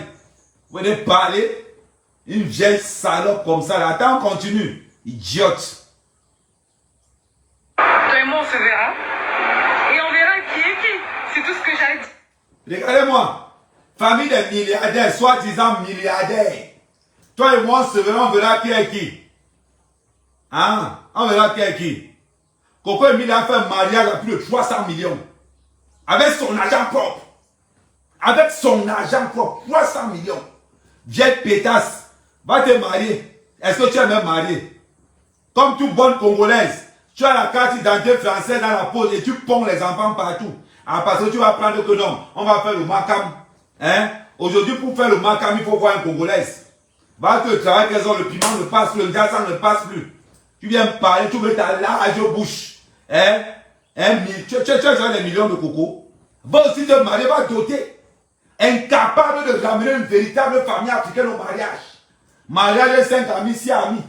vous venez parler, une vieille salope comme ça. Là. Attends, on continue. Idiote.
Toi et moi, on se verra. Et on verra qui est qui. C'est tout ce que j'ai dit.
Regardez-moi. Famille des milliardaires, soi-disant milliardaires. Toi et moi, on verra qui est qui. Hein? On verra qui est qui. Coco Emilie a fait un mariage à plus de 300 millions. Avec son argent propre. Avec son argent propre. 300 millions. Vieille pétasse. Va te marier. Est-ce que tu es même marié? Comme toute bonne Congolaise. Tu as la carte d'identité française dans la poche et tu ponds les enfants partout. Ah, parce que tu vas prendre que non. On va faire le macam. Hein? Aujourd'hui, pour faire le macam, il faut voir une Congolaise. Va te travailler qu'elles ont le piment ne passe plus, le gaz ne passe plus. Tu viens parler, tu veux ta large bouche. Hein? Tu as des millions de coco. Va aussi te marier, va doter. Incapable de ramener une véritable famille africaine au mariage. Mariage de 5 amis, 6 amis.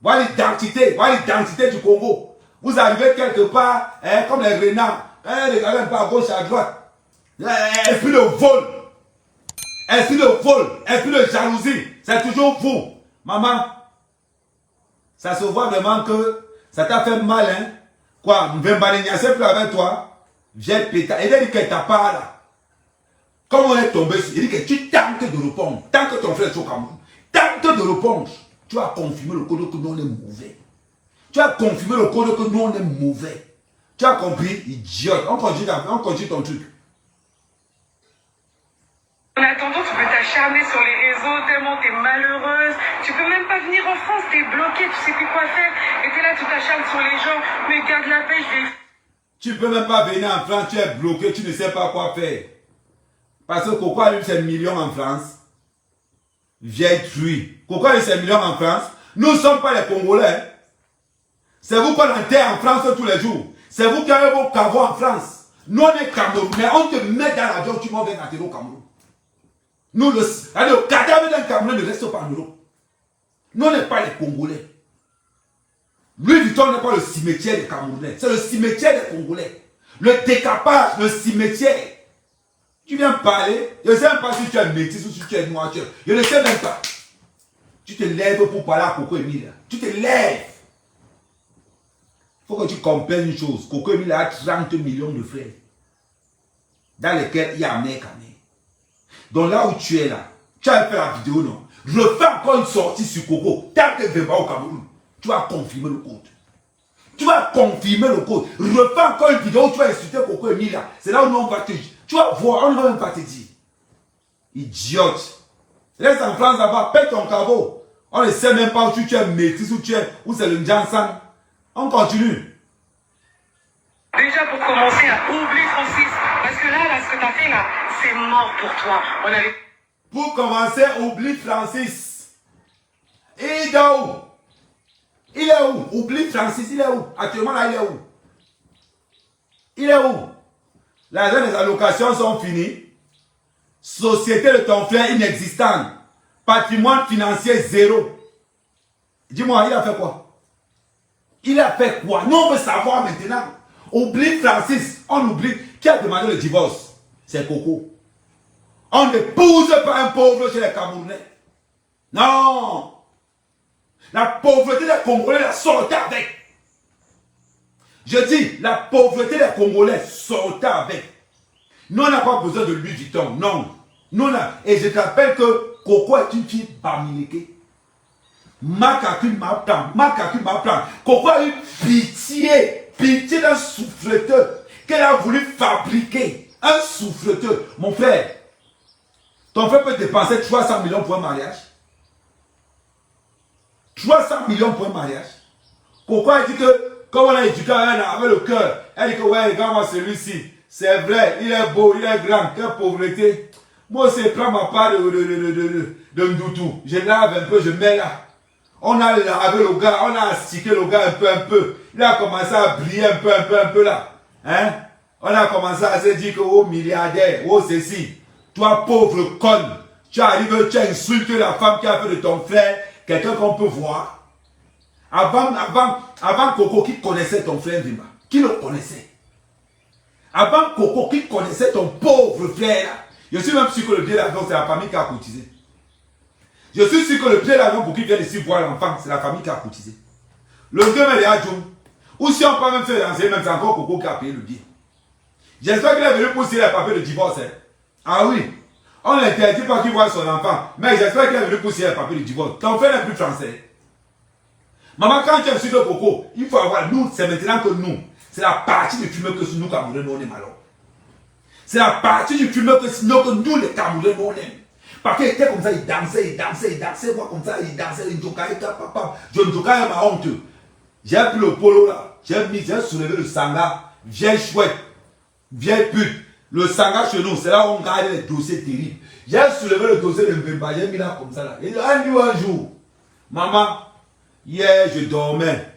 Voilà l'identité du Congo. Vous arrivez quelque part, hein, comme les renards. Hein, regardez un peu à gauche, à droite. Esprit de vol. Esprit de vol. Esprit de jalousie. C'est toujours vous. Maman, ça se voit vraiment que ça t'a fait mal, hein. Quoi, Mbembaligna, c'est plus avec toi. Vieille pétard. Il dit que t'as pas là. Comme on est tombé sur, il dit que tu tentes de répondre. Tant que ton frère est au Cameroun. Tente de répondre. Tu as confirmé le code que nous on est mauvais. Tu as confirmé le code que nous on est mauvais. Tu as compris, idiote. On continue ton truc.
En attendant, tu peux t'acharner sur les réseaux tellement t'es malheureuse. Tu peux même pas venir en France, t'es bloquée, tu sais plus quoi faire. Et t'es là, tu t'acharnes sur les gens. Mais garde la paix, je vais...
Tu peux même pas venir en France, tu es bloqué, tu ne sais pas quoi faire. Parce que Coco a eu ses millions en France. Vieille truie. Coco a eu ses millions en France. Nous ne sommes pas les Congolais. C'est vous qu'on enterre en France tous les jours. C'est vous qui avez vos caveaux en France. Nous on est Camerounais. On te met dans l'avion, tu m'en viens atterrir au Cameroun. Nous, le cadavre d'un Camerounais ne reste pas en Europe. Nous, on n'est pas les Congolais. Louis Vuitton n'est pas le cimetière des Camerounais. C'est le cimetière des Congolais. Le décapage, le cimetière. Tu viens parler. Je ne sais même pas si tu es métis ou si tu es noir. Je ne sais même pas. Tu te lèves pour parler à Coco Emilie. Tu te lèves. Il faut que tu comprennes une chose. Coco Emilie a 30 millions de frères. Dans lesquels il y a un mec. Donc là où tu es là, tu as fait la vidéo, non? Je fais encore une sortie sur Coco. Tant que tu ne vas pas au Cameroun, tu vas confirmer le code. Tu vas confirmer le code. Refais encore une vidéo où tu vas insulter Coco Emilie là. C'est là où nous on va te dire. Tu vas voir, on ne va même pas te dire. Idiote. Reste en France là-bas, pète ton caveau. On ne sait même pas où tu es maîtrise, où c'est le Njansan. On continue.
Déjà pour commencer à oublier Francis. Parce que là, ce que tu as fait là, c'est mort pour toi. On avait...
Pour commencer, oublie Francis. Il est où? Il est où? Oublie Francis, il est où? Actuellement là, il est où? Il est où? L'argent des allocations sont finies. Société de ton frère inexistante. Patrimoine financier zéro. Dis-moi, il a fait quoi? Il a fait quoi? Nous, on veut savoir maintenant. Oublie Francis. On oublie. Qui a demandé le divorce? C'est Coco. On n'épouse pas un pauvre chez les Camerounais. Non. La pauvreté des Congolais la sortait avec. Je dis, la pauvreté des Congolais sortait avec. Nous, on n'a pas besoin de Louis Vuitton. Non. Nous, et je te rappelle que Coco est une fille bamileke. Makaku m'apprend. Coco a eu pitié d'un souffleteur qu'elle a voulu fabriquer. Un souffleteur. Mon frère, ton frère peut dépenser 300 millions pour un mariage. 300 millions pour un mariage. Coco a dit que, comme on a éduqué avec le cœur, elle dit que, ouais, regarde-moi celui-ci. C'est vrai, il est beau, il est grand, quelle pauvreté. Moi aussi, je prends ma part de Ndoutou. Je lave un peu, je mets là. On a lavé le gars, on a astiqué le gars un peu. Il a commencé à briller un peu là. Hein? On a commencé à se dire que, oh milliardaire, oh ceci. Toi, pauvre conne, tu arrives, tu insultes la femme qui a fait de ton frère quelqu'un qu'on peut voir. Avant Coco, qui connaissait ton frère Vimba? Qui le connaissait? Avant Coco, qui connaissait ton pauvre frère? Je suis même sûr que le billet d'avion, c'est la famille qui a cotisé. Je suis sûr que le billet d'avion pour qu'il vienne ici voir l'enfant, c'est la famille qui a cotisé. Le 2 mai, il y a Djoum. Ou si on peut même faire lancer, même c'est encore Coco qui a payé le billet. J'espère qu'il est venu pour signer les papiers de divorce. Hein. Ah oui. On n'interdit pas qu'il voit son enfant. Mais j'espère qu'il est venu pour signer les papiers de divorce. Ton frère n'est plus français. Maman, quand tu es sur le Coco, il faut avoir, nous, c'est maintenant que nous, c'est la partie du film que nous, Camerounais, nous, on aime alors. C'est la partie du film que nous, les Camerounais, nous, on aime. Parce qu'il était comme ça, il dansait, moi comme ça, il dansait, il jokaï, papa. John Jokaï m'a honte. J'ai pris le polo là, j'ai soulevé le sanga, vieille chouette, vieille pute. Le sanga chez nous, c'est là où on garde les dossiers terribles. J'ai soulevé le dossier de Mbemba, j'ai mis là comme ça là. Il dit, un jour, maman, hier je dormais.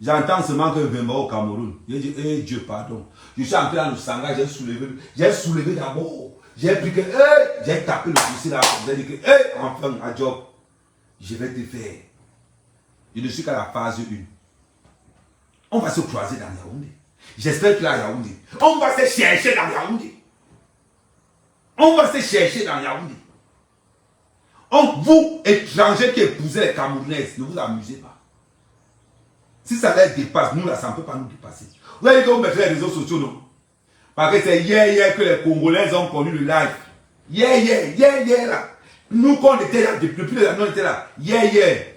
J'entends seulement que Mbemba au Cameroun. J'ai dit, eh Dieu, pardon. Je suis entré dans le sanga, j'ai soulevé d'abord. J'ai pris que, j'ai tapé le dossier là, j'ai dit que, enfin, à job, je vais te faire. Je ne suis qu'à la phase 1. On va se croiser dans Yaoundé. J'espère qu'il y a Yaoundé. On va se chercher dans Yaoundé. On va se chercher dans Yaoundé. Vous, étrangers qui épousez les Camerounaises, ne vous amusez pas. Si ça les dépasse, nous là, ça ne peut pas nous dépasser. Vous avez dit que vous mettez les réseaux sociaux, non? Parce que c'est hier que les Congolais ont connu le live. Hier là. Nous, quand on était là, depuis les années, on était là. Hier.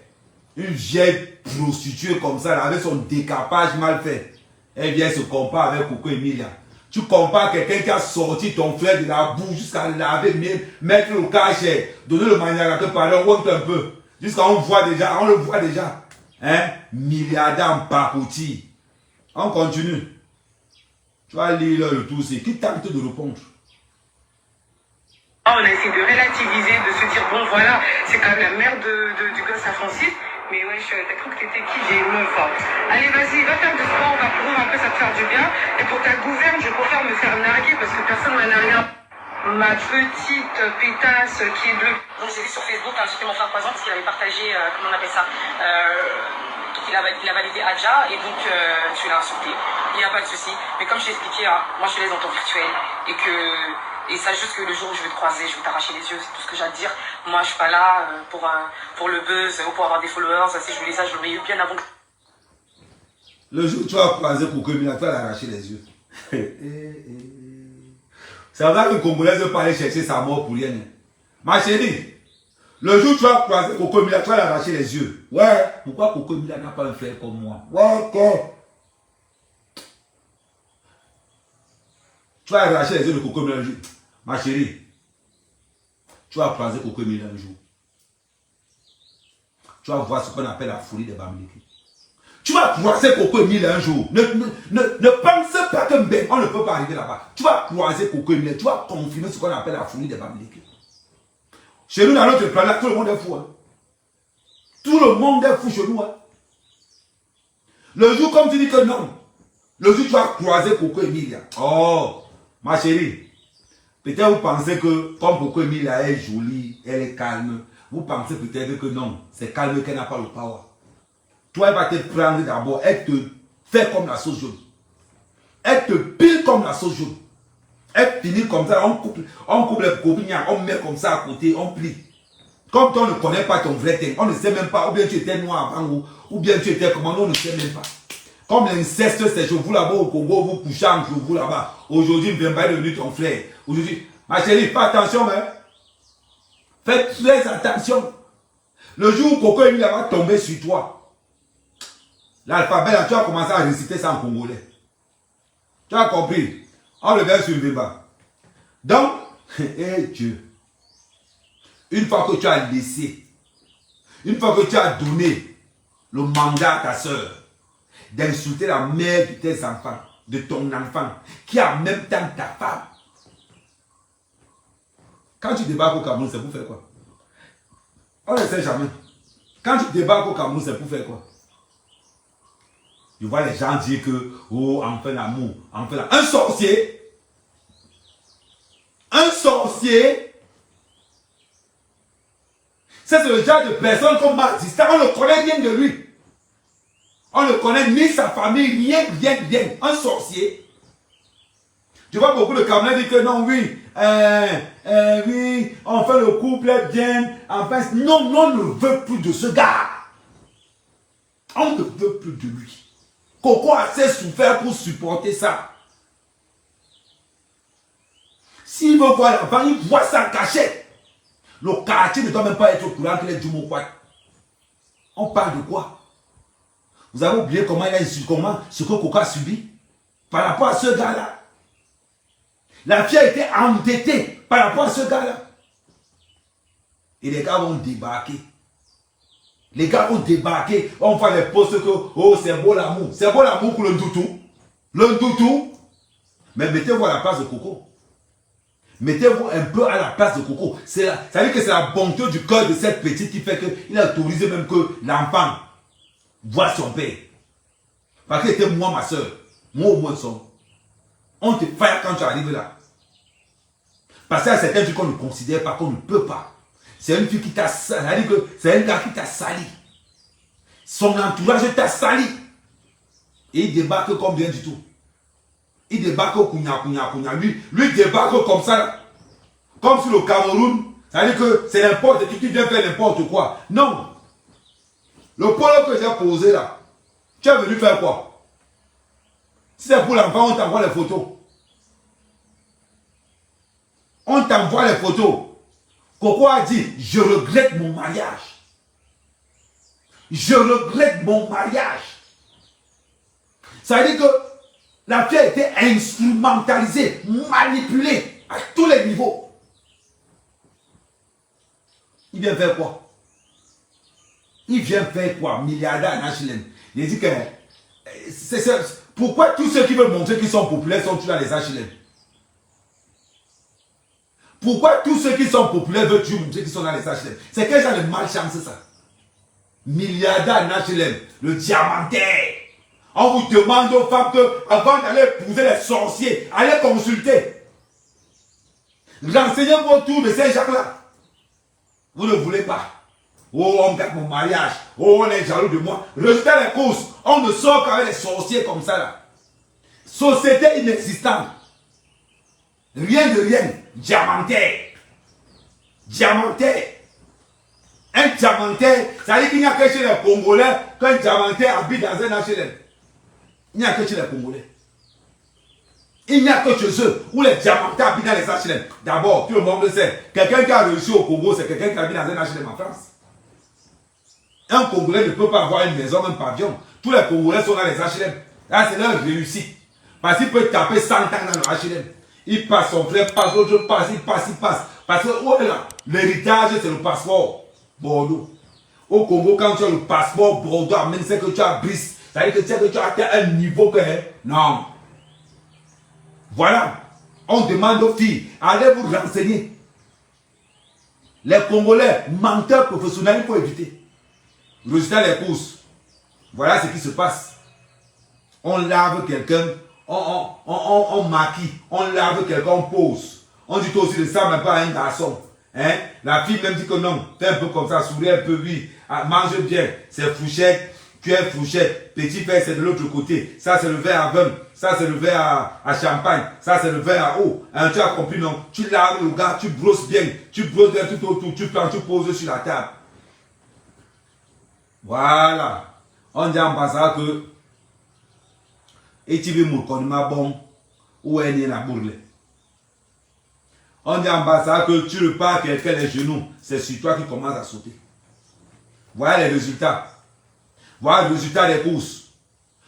Une vieille prostituée comme ça, avec son décapage mal fait. Elle vient se comparer avec Coco Emilia. Tu compares quelqu'un qui a sorti ton frère de la boue jusqu'à laver, mettre le cachet, donner le maniaque que parler, on rentre un peu. Jusqu'à on le voit déjà. Hein? Milliardaire en pacotille. On continue. Tu vas lire le tout, c'est qui tente de répondre.
On a essayé de relativiser, de se dire, bon voilà, c'est quand même la mère du gosse à Francis. Mais ouais, t'as cru que t'étais qui, j'ai meuf. Allez, vas-y, va faire du sport, on va courir un peu, ça te faire du bien. Et pour ta gouverne, je préfère me faire narguer parce que personne m'a nargué. Ma petite pétasse qui est bleue. Donc j'ai vu sur Facebook un truc que mon frère Poison parce qu'il avait partagé, comment on appelle ça, il a validé Adja et donc tu l'as insulté. Il n'y a pas de souci. Mais comme je l'ai expliqué, hein, moi je te laisse dans ton virtuel et sache juste que le jour où je vais te croiser, je vais t'arracher les yeux, c'est tout ce que j'ai à te dire. Moi je suis pas là pour le buzz ou pour avoir des followers. Si je voulais ça, je l'aurais eu bien avant.
Le jour où tu vas croiser pour que Mila, tu vas l'arracher les yeux. C'est vrai qu'une Congolaise veut pas aller chercher sa mort pour rien. Ma chérie, le jour où tu vas croiser Coco Mila, tu vas l'arracher les yeux. Ouais, pourquoi Coco Mila n'a pas un frère comme moi? Ouais, ok. Tu vas arracher les yeux de Coco Mila un jour. Ma chérie, tu vas croiser Coco Mila un jour. Tu vas voir ce qu'on appelle la folie des Bamileke. Tu vas croiser Coco Mila un jour. Ne pense pas que on ne peut pas arriver là-bas. Tu vas croiser Coco Mila. Tu vas confirmer ce qu'on appelle la folie des Bamileke. Chez nous, dans notre planète, tout le monde est fou. Hein. Tout le monde est fou chez nous. Hein. Le jour, comme tu dis que non, le jour, tu vas croiser Coco Emilia. Oh, ma chérie, peut-être vous pensez que comme Coco Emilia est jolie, elle est calme, vous pensez peut-être que non, c'est calme qu'elle n'a pas le power. Toi, elle va te prendre d'abord, elle te fait comme la sauce jaune. Elle te pile comme la sauce jaune. Elle finit comme ça, on coupe les copines, on met comme ça à côté, on plie. Comme toi, on ne connaît pas ton vrai thème, on ne sait même pas, ou bien tu étais noir avant, ou bien tu étais comment, on ne sait même pas. Comme l'inceste, c'est chez vous là-bas au Congo, vous couchez entre vous là-bas. Aujourd'hui, Mbemba est devenu ton frère. Aujourd'hui, ma chérie, fais attention, hein. Fais très attention. Le jour où Coco Emilia va tomber sur toi, l'alphabet là, tu vas commencer à réciter ça en congolais. Tu as compris? On le verra sur Mbemba. Donc, Dieu, une fois que tu as laissé, une fois que tu as donné le mandat à ta soeur d'insulter la mère de tes enfants, de ton enfant, qui est en même temps ta femme, quand tu débarques au Cameroun, c'est pour faire quoi? On ne sait jamais. Quand tu débarques au Cameroun, c'est pour faire quoi? Je vois les gens dire que, oh, enfin l'amour, enfin l'amour. Un sorcier, ça c'est le genre de personne comme Martista, on le connaît bien de lui. On ne connaît ni sa famille, rien. Un sorcier. Tu vois beaucoup de Camerounais dire que non, oui, oui, enfin le couple est bien. Enfin, non, on ne veut plus de ce gars. On ne veut plus de lui. Coco a assez souffert pour supporter ça. S'il veut voir l'enfant, il voit ça caché. Le quartier ne doit même pas être au courant qu'il est du mot. On parle de quoi? Vous avez oublié comment ce que Coco a subi par rapport à ce gars-là. La fille a été endettée par rapport à ce gars-là. Et les gars vont débarquer. Les gars vont débarquer. On fait les posts que, oh, c'est beau l'amour. C'est beau l'amour pour le doutou. Le doutou. Mais mettez-vous à la place de Coco. Mettez-vous un peu à la place de Coco. Ça veut dire que c'est la bonté du cœur de cette petite qui fait qu'il a autorisé même que l'enfant voit son père. Parce que c'était moi, ma soeur. Moi au moins son. On te fait quand tu arrives là. Parce qu'il y a certains trucs qu'on ne considère pas, qu'on ne peut pas. C'est une fille qui t'a sali. C'est un gars qui t'a sali. Son entourage t'a sali. Et il débarque comme bien du tout. Il débarque au Kounia. Lui débarque comme ça. Là. Comme sur le Cameroun. C'est-à-dire que c'est n'importe qui vient faire n'importe quoi. Non. Le polo que j'ai posé là. Tu es venu faire quoi? Si c'est pour l'enfant, on t'envoie les photos. On t'envoie les photos. Coco a dit, je regrette mon mariage. Je regrette mon mariage. Ça veut dire que la fille a été instrumentalisée, manipulée à tous les niveaux. Il vient faire quoi? Il vient faire quoi? Milliardaire en HLM. Il dit que... pourquoi tous ceux qui veulent montrer qu'ils sont populaires sont tous dans les HLM? Pourquoi tous ceux qui sont populaires veulent toujours montrer qu'ils sont dans les HLM? C'est quel genre de malchance ça? Milliardaire en HLM, le diamantaire. On vous demande aux femmes que, avant d'aller épouser les sorciers, allez consulter. Renseignez-vous autour de ces gens-là. Vous ne voulez pas. Oh, on garde mon mariage. Oh, on est jaloux de moi. Résultat des courses, on ne sort qu'avec les sorciers comme ça là. Société inexistante. Rien de rien. Diamantaire. Diamantaire. Un diamantaire, ça veut dire qu'il n'y a que chez les Congolais qu'un diamantaire habite dans un HLM. Il n'y a que chez les Congolais. Il n'y a que chez eux où les diamantaires habitent dans les HLM. D'abord, tout le monde le sait. Quelqu'un qui a réussi au Congo, c'est quelqu'un qui habite dans un HLM en France. Un Congolais ne peut pas avoir une maison, un pavillon. Tous les Congolais sont dans les HLM. Là, c'est leur réussite. Parce qu'il peut taper 100 ans dans le HLM. Il passe, son frère passe, l'autre passe, il passe. Parce que, oh là, l'héritage, c'est le passeport Bordeaux. Au Congo, quand tu as le passeport Bordeaux, même c'est que tu as brise. Ça veut dire que tu as atteint un niveau que... Non. Voilà. On demande aux filles, allez vous renseigner. Les Congolais, menteurs professionnels, il faut éviter. Résultat des courses. Voilà ce qui se passe. On lave quelqu'un, on maquille, on lave quelqu'un, on pose. On dit aussi de ça, même pas à un garçon. Hein? La fille même dit que non, fais un peu comme ça, souris un peu, oui, mange bien, c'est fourchette, tu es fourchette, petit verre c'est de l'autre côté, ça c'est le verre à vin, ça c'est le verre à champagne, ça c'est le verre à eau. Hein, tu as compris, non? Tu laves le gars, tu brosses bien tout autour, tu prends, tu poses sur la table. Voilà. On dit en passant que et tu veux me connaître ma bombe ou elle est la bourle. On dit en passant que tu repars quelqu'un les genoux, c'est sur toi qui commence à sauter. Voilà les résultats. Voilà le résultat des courses.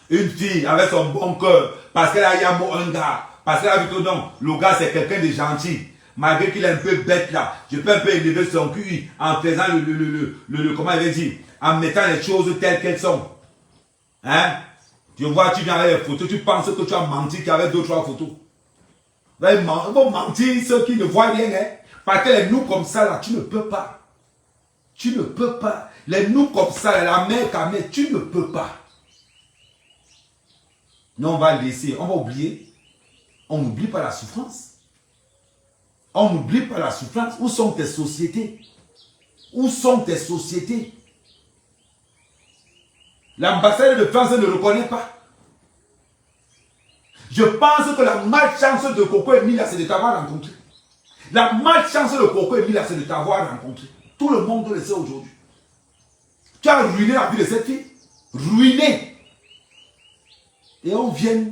Une fille avec son bon cœur, parce qu'elle a eu un gars, parce qu'elle a vu que non, le gars c'est quelqu'un de gentil. Malgré qu'il est un peu bête là, je peux un peu élever son QI en faisant comment il veut dire, en mettant les choses telles qu'elles sont. Hein? Tu vois, tu viens avec les photos, tu penses que tu as menti qu'avec 2-3 photos. Ils vont mentir ceux qui ne voient rien. Hein? Parce que les nous comme ça là, tu ne peux pas. Tu ne peux pas. Les nous comme ça, la mère Kamé, tu ne peux pas. Non, on va laisser, on va oublier. On n'oublie pas la souffrance. On n'oublie pas la souffrance. Où sont tes sociétés? Où sont tes sociétés? L'ambassade de France ne le reconnaît pas. Je pense que la malchance de Coco Emilia, c'est de t'avoir rencontré. La malchance de Coco Emilia, c'est de t'avoir rencontré. Tout le monde le sait aujourd'hui. Tu as ruiné la vie de cette fille. Ruiné. Et on vient,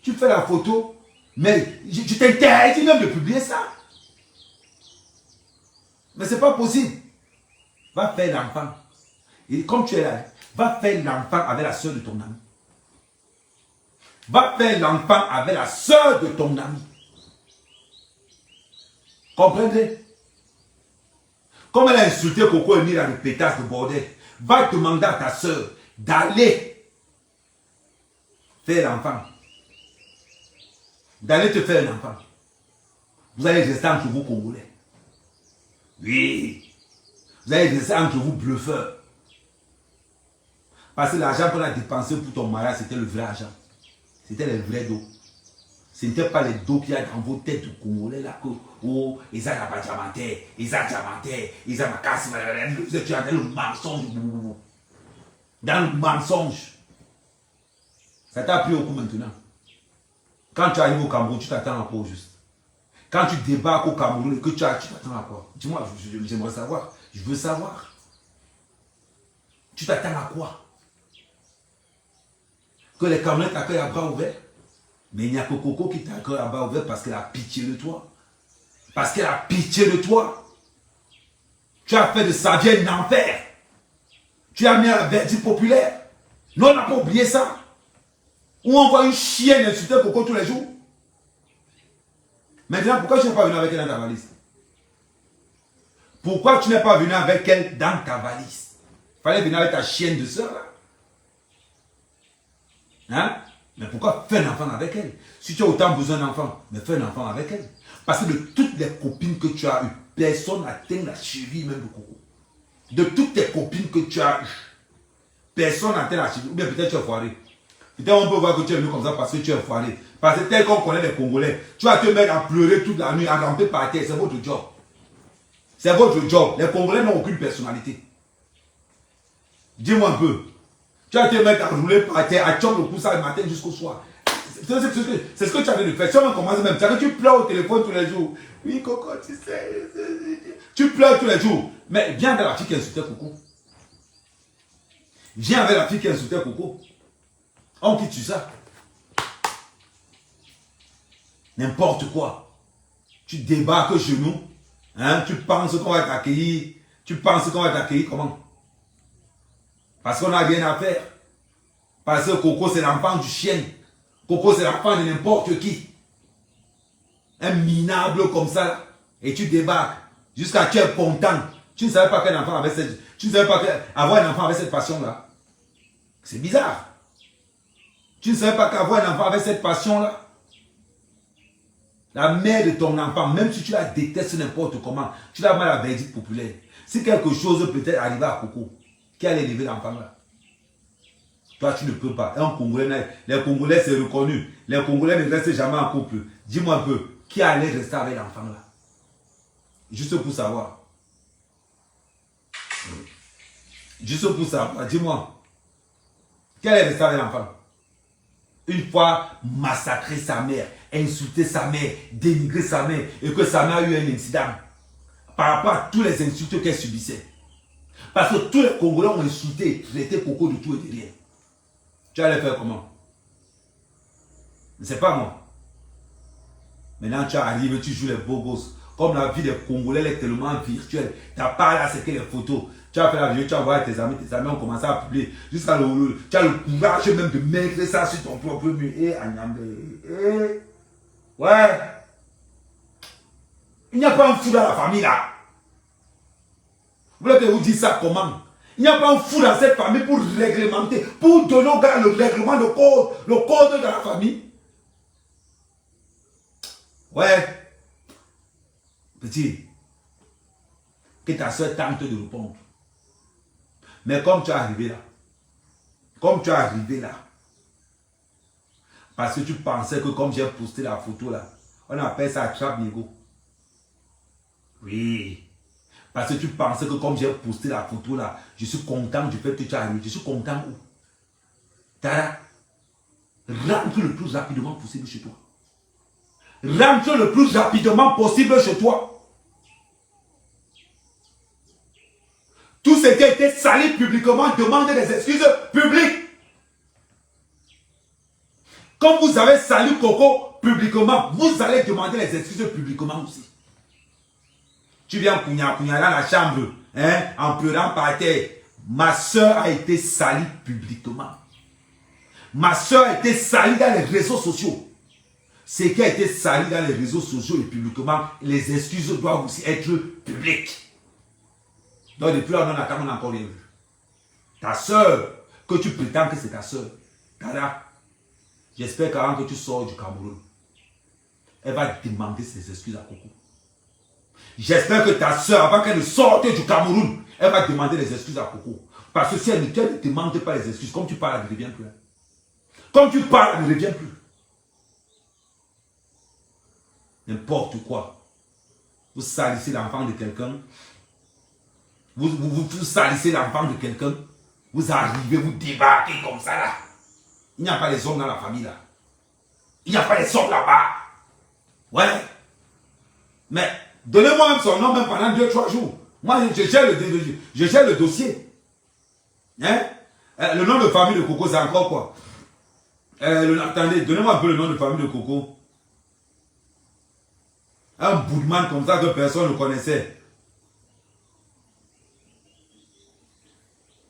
tu fais la photo, mais tu t'interdis même de publier ça. Mais c'est pas possible. Va faire l'enfant. Et comme tu es là, va faire l'enfant avec la soeur de ton ami. Va faire l'enfant avec la soeur de ton ami. Comprenez? Comme elle a insulté Coco Emilia de pétasse de bordel, va demander à ta soeur d'aller faire l'enfant. D'aller te faire l'enfant. Vous allez rester entre vous Congolais. Oui. Vous allez rester entre vous bluffeurs. Parce que l'argent qu'on a dépensé pour ton mariage, c'était le vrai argent. C'était les vrais dos. Ce n'était pas les dos qu'il y a dans vos têtes de Congolais là que oh, ils ont pas diamanté, ils ont diamanté, ils ont cassé, vous êtes dans le mensonge. Dans le mensonge. Ça t'a pris au coup maintenant. Quand tu arrives au Cameroun, tu t'attends à quoi au juste? Quand tu débarques au Cameroun et que tu t'attends à quoi? Dis-moi, j'aimerais savoir. Je veux savoir. Tu t'attends à quoi? Que les Camerounais t'accueillent à bras ouverts? Mais il n'y a que Coco qui t'accueille à bras ouverts parce qu'elle a pitié de toi. Parce qu'elle a pitié de toi. Tu as fait de sa vie un enfer. Tu as mis un verdict populaire. Nous, on n'a pas oublié ça. Où on voit une chienne insulter Coco tous les jours. Maintenant, pourquoi tu n'es pas venu avec elle dans ta valise? Pourquoi tu n'es pas venu avec elle dans ta valise? Il fallait venir avec ta chienne de soeur là. Hein? Mais pourquoi faire un enfant avec elle? Si tu as autant besoin d'enfants, mais fais un enfant avec elle. Parce que de toutes les copines que tu as eues, personne n'atteint la cheville même de Coco. De toutes tes copines que tu as eues, personne n'atteint la cheville. Ou bien peut-être tu es foiré. Peut-être on peut voir que tu es venu comme ça parce que tu es foiré. Parce que tel qu'on connaît les Congolais, tu vas te mettre à pleurer toute la nuit, à ramper par terre. C'est votre job. C'est votre job. Les Congolais n'ont aucune personnalité. Dis-moi un peu. Tu vas te mettre à rouler par terre, à chomper le coup ça le matin jusqu'au soir. C'est ce que tu as de faire. Si on commence même, tu pleures au téléphone tous les jours. Oui, Coco, tu sais. Tu pleures tous les jours. Mais viens avec la fille qui insultait Coco. Viens avec la fille qui insultait Coco. On quitte sur ça. N'importe quoi. Tu débarques chez nous. Hein, tu penses qu'on va t'accueillir. Tu penses qu'on va t'accueillir comment? Parce qu'on n'a rien à faire. Parce que Coco c'est l'enfant du chien. Coco c'est l'enfant de n'importe qui. Un minable comme ça. Et tu débarques. Jusqu'à tu es content. Tu ne savais pas qu'un enfant avait cette... Tu ne savais pas qu'avoir un enfant avec cette passion-là. C'est bizarre. Tu ne savais pas qu'avoir un enfant avec cette passion-là. La mère de ton enfant, même si tu la détestes n'importe comment, tu l'as mal à la verdict populaire. Si quelque chose peut-être arriver à Coco, qui allait élever l'enfant là? Toi, tu ne peux pas. Un Congolais, les Congolais, c'est reconnu. Les Congolais ne restent jamais en couple. Dis-moi un peu, qui allait rester avec l'enfant là? Juste pour savoir. Juste pour savoir, dis-moi. Qui allait rester avec l'enfant? Une fois massacrer sa mère, insulter sa mère, dénigrer sa mère, et que sa mère a eu un incident par rapport à tous les insultes qu'elle subissait. Parce que tous les Congolais ont insulté et traité Coco de tout et de rien. Tu allais faire comment? C'est pas moi. Maintenant tu arrives, tu joues les beaux gosses. Comme la vie des Congolais elle est tellement virtuelle. Ta part là, c'est que les photos. Tu as fait la vidéo, tu as envoyé tes amis ont commencé à publier. Jusqu'à tu as le courage même de mettre ça sur ton propre mur. Ouais. Il n'y a pas un fou dans la famille là. Vous voulez que je vous dise ça comment? Il n'y a pas un fou dans cette famille pour réglementer, pour donner au gars le règlement, le code de la famille. Ouais. Petit, que ta soeur tente de répondre. Mais comme tu es arrivé là, parce que tu pensais que comme j'ai posté la photo là, on appelle ça trap négo. Oui. Parce que tu pensais que comme j'ai posté la photo là, je suis content du fait que tu es arrivé. Je suis content où? Tara, rentre le plus rapidement possible chez toi. Rentre le plus rapidement possible chez toi. Tout ce qui a été sali publiquement demande des excuses publiques. Comme vous avez sali Coco publiquement, vous allez demander les excuses publiquement aussi. Tu viens Kounia dans la chambre, hein, en pleurant par terre. Ma soeur a été salie publiquement. Ma soeur a été salie dans les réseaux sociaux. Ce qui a été sali dans les réseaux sociaux et publiquement, les excuses doivent aussi être publiques. Donc depuis là, on n'a encore rien vu. Ta soeur, que tu prétends que c'est ta soeur, Tara, j'espère qu'avant que tu sors du Cameroun, elle va demander ses excuses à Coco. J'espère que ta soeur, avant qu'elle ne sorte du Cameroun, elle va demander les excuses à Coco. Parce que si elle ne demande pas les excuses, comme tu parles, elle ne revient plus. Comme tu parles, elle ne revient plus. N'importe quoi. Vous salissez l'enfant de quelqu'un. Vous salissez l'enfant de quelqu'un. Vous arrivez, vous débarquez comme ça là. Il n'y a pas les hommes dans la famille là. Il n'y a pas les hommes là-bas. Ouais. Mais donnez-moi même son nom même pendant 2-3 jours. Moi, je gère le dossier. Hein? Le nom de famille de Coco, c'est encore quoi? Attendez, donnez-moi un peu le nom de famille de Coco. Un boudman comme ça que personne ne connaissait.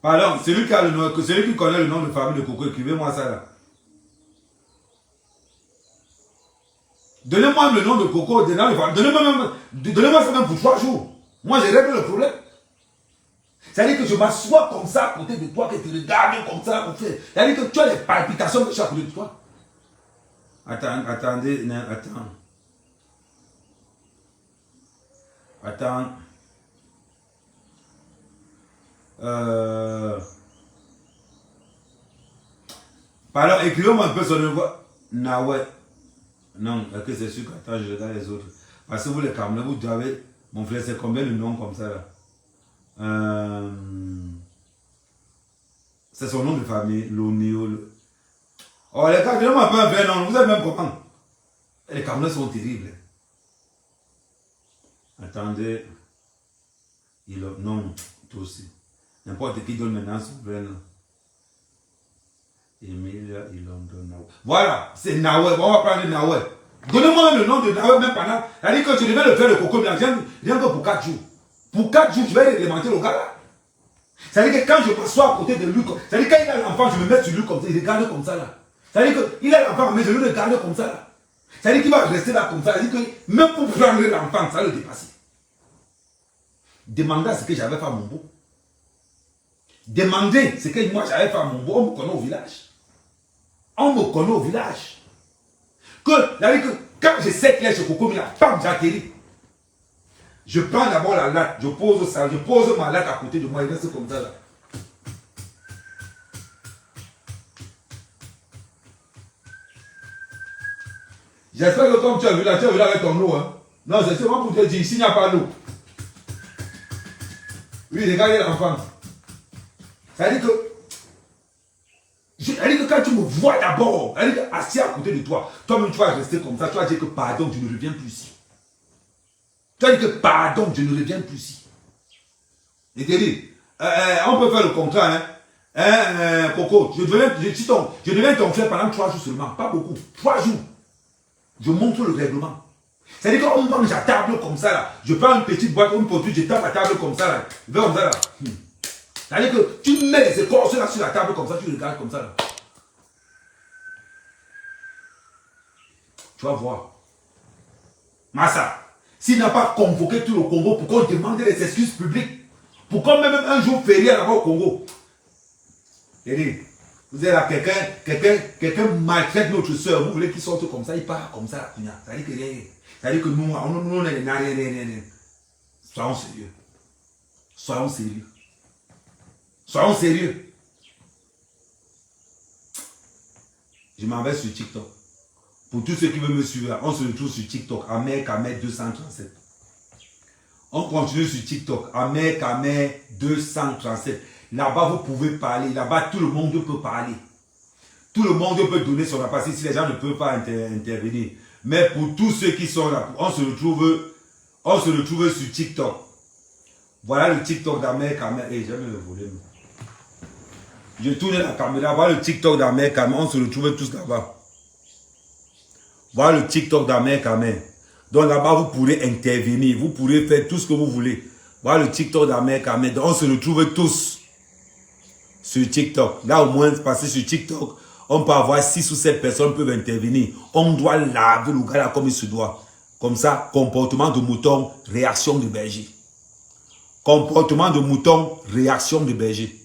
Pardon, celui qui connaît le nom de famille de Coco, écrivez-moi ça là. Donnez-moi le nom de Coco, donnez-moi ça même pour 3 jours. Moi, je règle le problème. C'est-à-dire que je m'assois comme ça à côté de toi, que tu regardes comme ça. C'est-à-dire que tu as les palpitations que je suis à côté de toi. Attendez. Pardon, écrivez-moi un peu sur le voix. Nawet. Non, que c'est sûr qu'attends, je regarde les autres. Parce que vous les Camerounais, vous avez. Mon frère, c'est combien de noms comme ça là? C'est son nom de famille, Lonéo. Oh, les gars, donnez-moi un peu un vrai nom, vous allez même comprendre. Les Camerounais sont terribles. Attendez. Non, toi aussi. N'importe qui donne maintenant son vrai nom. Emilia Ilondo Nawe. Voilà, c'est Nawe. On va prendre Nawe. Donnez-moi le nom de Nawe même pendant. C'est-à-dire que je devais le faire le Coco, rien que pour 4 jours. Pour 4 jours, je vais réglementer le gars là. C'est-à-dire que quand je m'assois à côté de lui, c'est-à-dire quand il a l'enfant, je me mets sur lui comme ça, il regarde comme ça là. C'est-à-dire qu'il a l'enfant, mais je le regarde comme ça là. C'est-à-dire qu'il va rester là comme ça. C'est-à-dire que même pour prendre l'enfant, ça le dépasse. Demandez à ce que j'avais fait à mon beau. Demandez ce que moi j'avais fait à mon beau. On me connaît au village. On me connaît au village. C'est-à-dire que quand je sais qu'il est chez Coco, j'atterris. Je prends d'abord la latte, je pose ma latte à côté de moi, il reste comme ça là. J'espère que comme tu as vu là avec ton eau. Hein. Non, c'est seulement pour te dire, s'il n'y a pas d'eau. Oui, regardez l'enfant. C'est-à-dire que quand tu me vois d'abord, assis à côté de toi, toi-même tu vas rester comme ça, tu vas dire que pardon, je ne reviens plus ici. Tu vas dire que pardon, je ne reviens plus ici. Et te dire, on peut faire le contrat, hein. Coco, je deviens ton frère pendant 3 jours seulement, pas beaucoup, 3 jours. Je montre le règlement. C'est-à-dire qu'on mange à table comme ça là. Je prends une petite boîte, une poteuse, je tape à table comme ça là. Je vais comme ça là. C'est-à-dire que tu mets les écorces là sur la table comme ça, tu regardes comme ça là. Tu vas voir. Massa, s'il n'a pas convoqué tout le Congo pour qu'on demande les excuses publiques, pour qu'on même un jour férié là-bas au Congo. Vous êtes là, quelqu'un maltraite notre soeur, vous voulez qu'il sorte comme ça, il part comme ça. C'est-à-dire que nous, on est rien. Soyons sérieux. Soyons sérieux. Soyons sérieux. Je m'en vais sur TikTok. Pour tous ceux qui veulent me suivre, on se retrouve sur TikTok, Ahmed Kamer 237. On continue sur TikTok, Ahmed Kamer 237. Là-bas, vous pouvez parler. Là-bas, tout le monde peut parler. tout le monde peut donner son appart si les gens ne peuvent pas intervenir. Mais pour tous ceux qui sont là, on se retrouve sur TikTok. Voilà le TikTok d'Ahmed Kamel. Eh, j'aime le volume. Je tourne la caméra. Voilà le TikTok d'Ahmed Kamel. On se retrouve tous là-bas. Voilà le TikTok d'Ahmed Kamel. Donc là-bas, vous pourrez intervenir. Vous pourrez faire tout ce que vous voulez. Voilà le TikTok d'Ahmed Kamel. Donc on se retrouve tous sur TikTok. Là, au moins, passer sur TikTok, on peut avoir 6 ou 7 personnes qui peuvent intervenir. On doit laver le gars là comme il se doit. Comme ça, comportement de mouton, réaction de berger. Comportement de mouton, réaction de berger.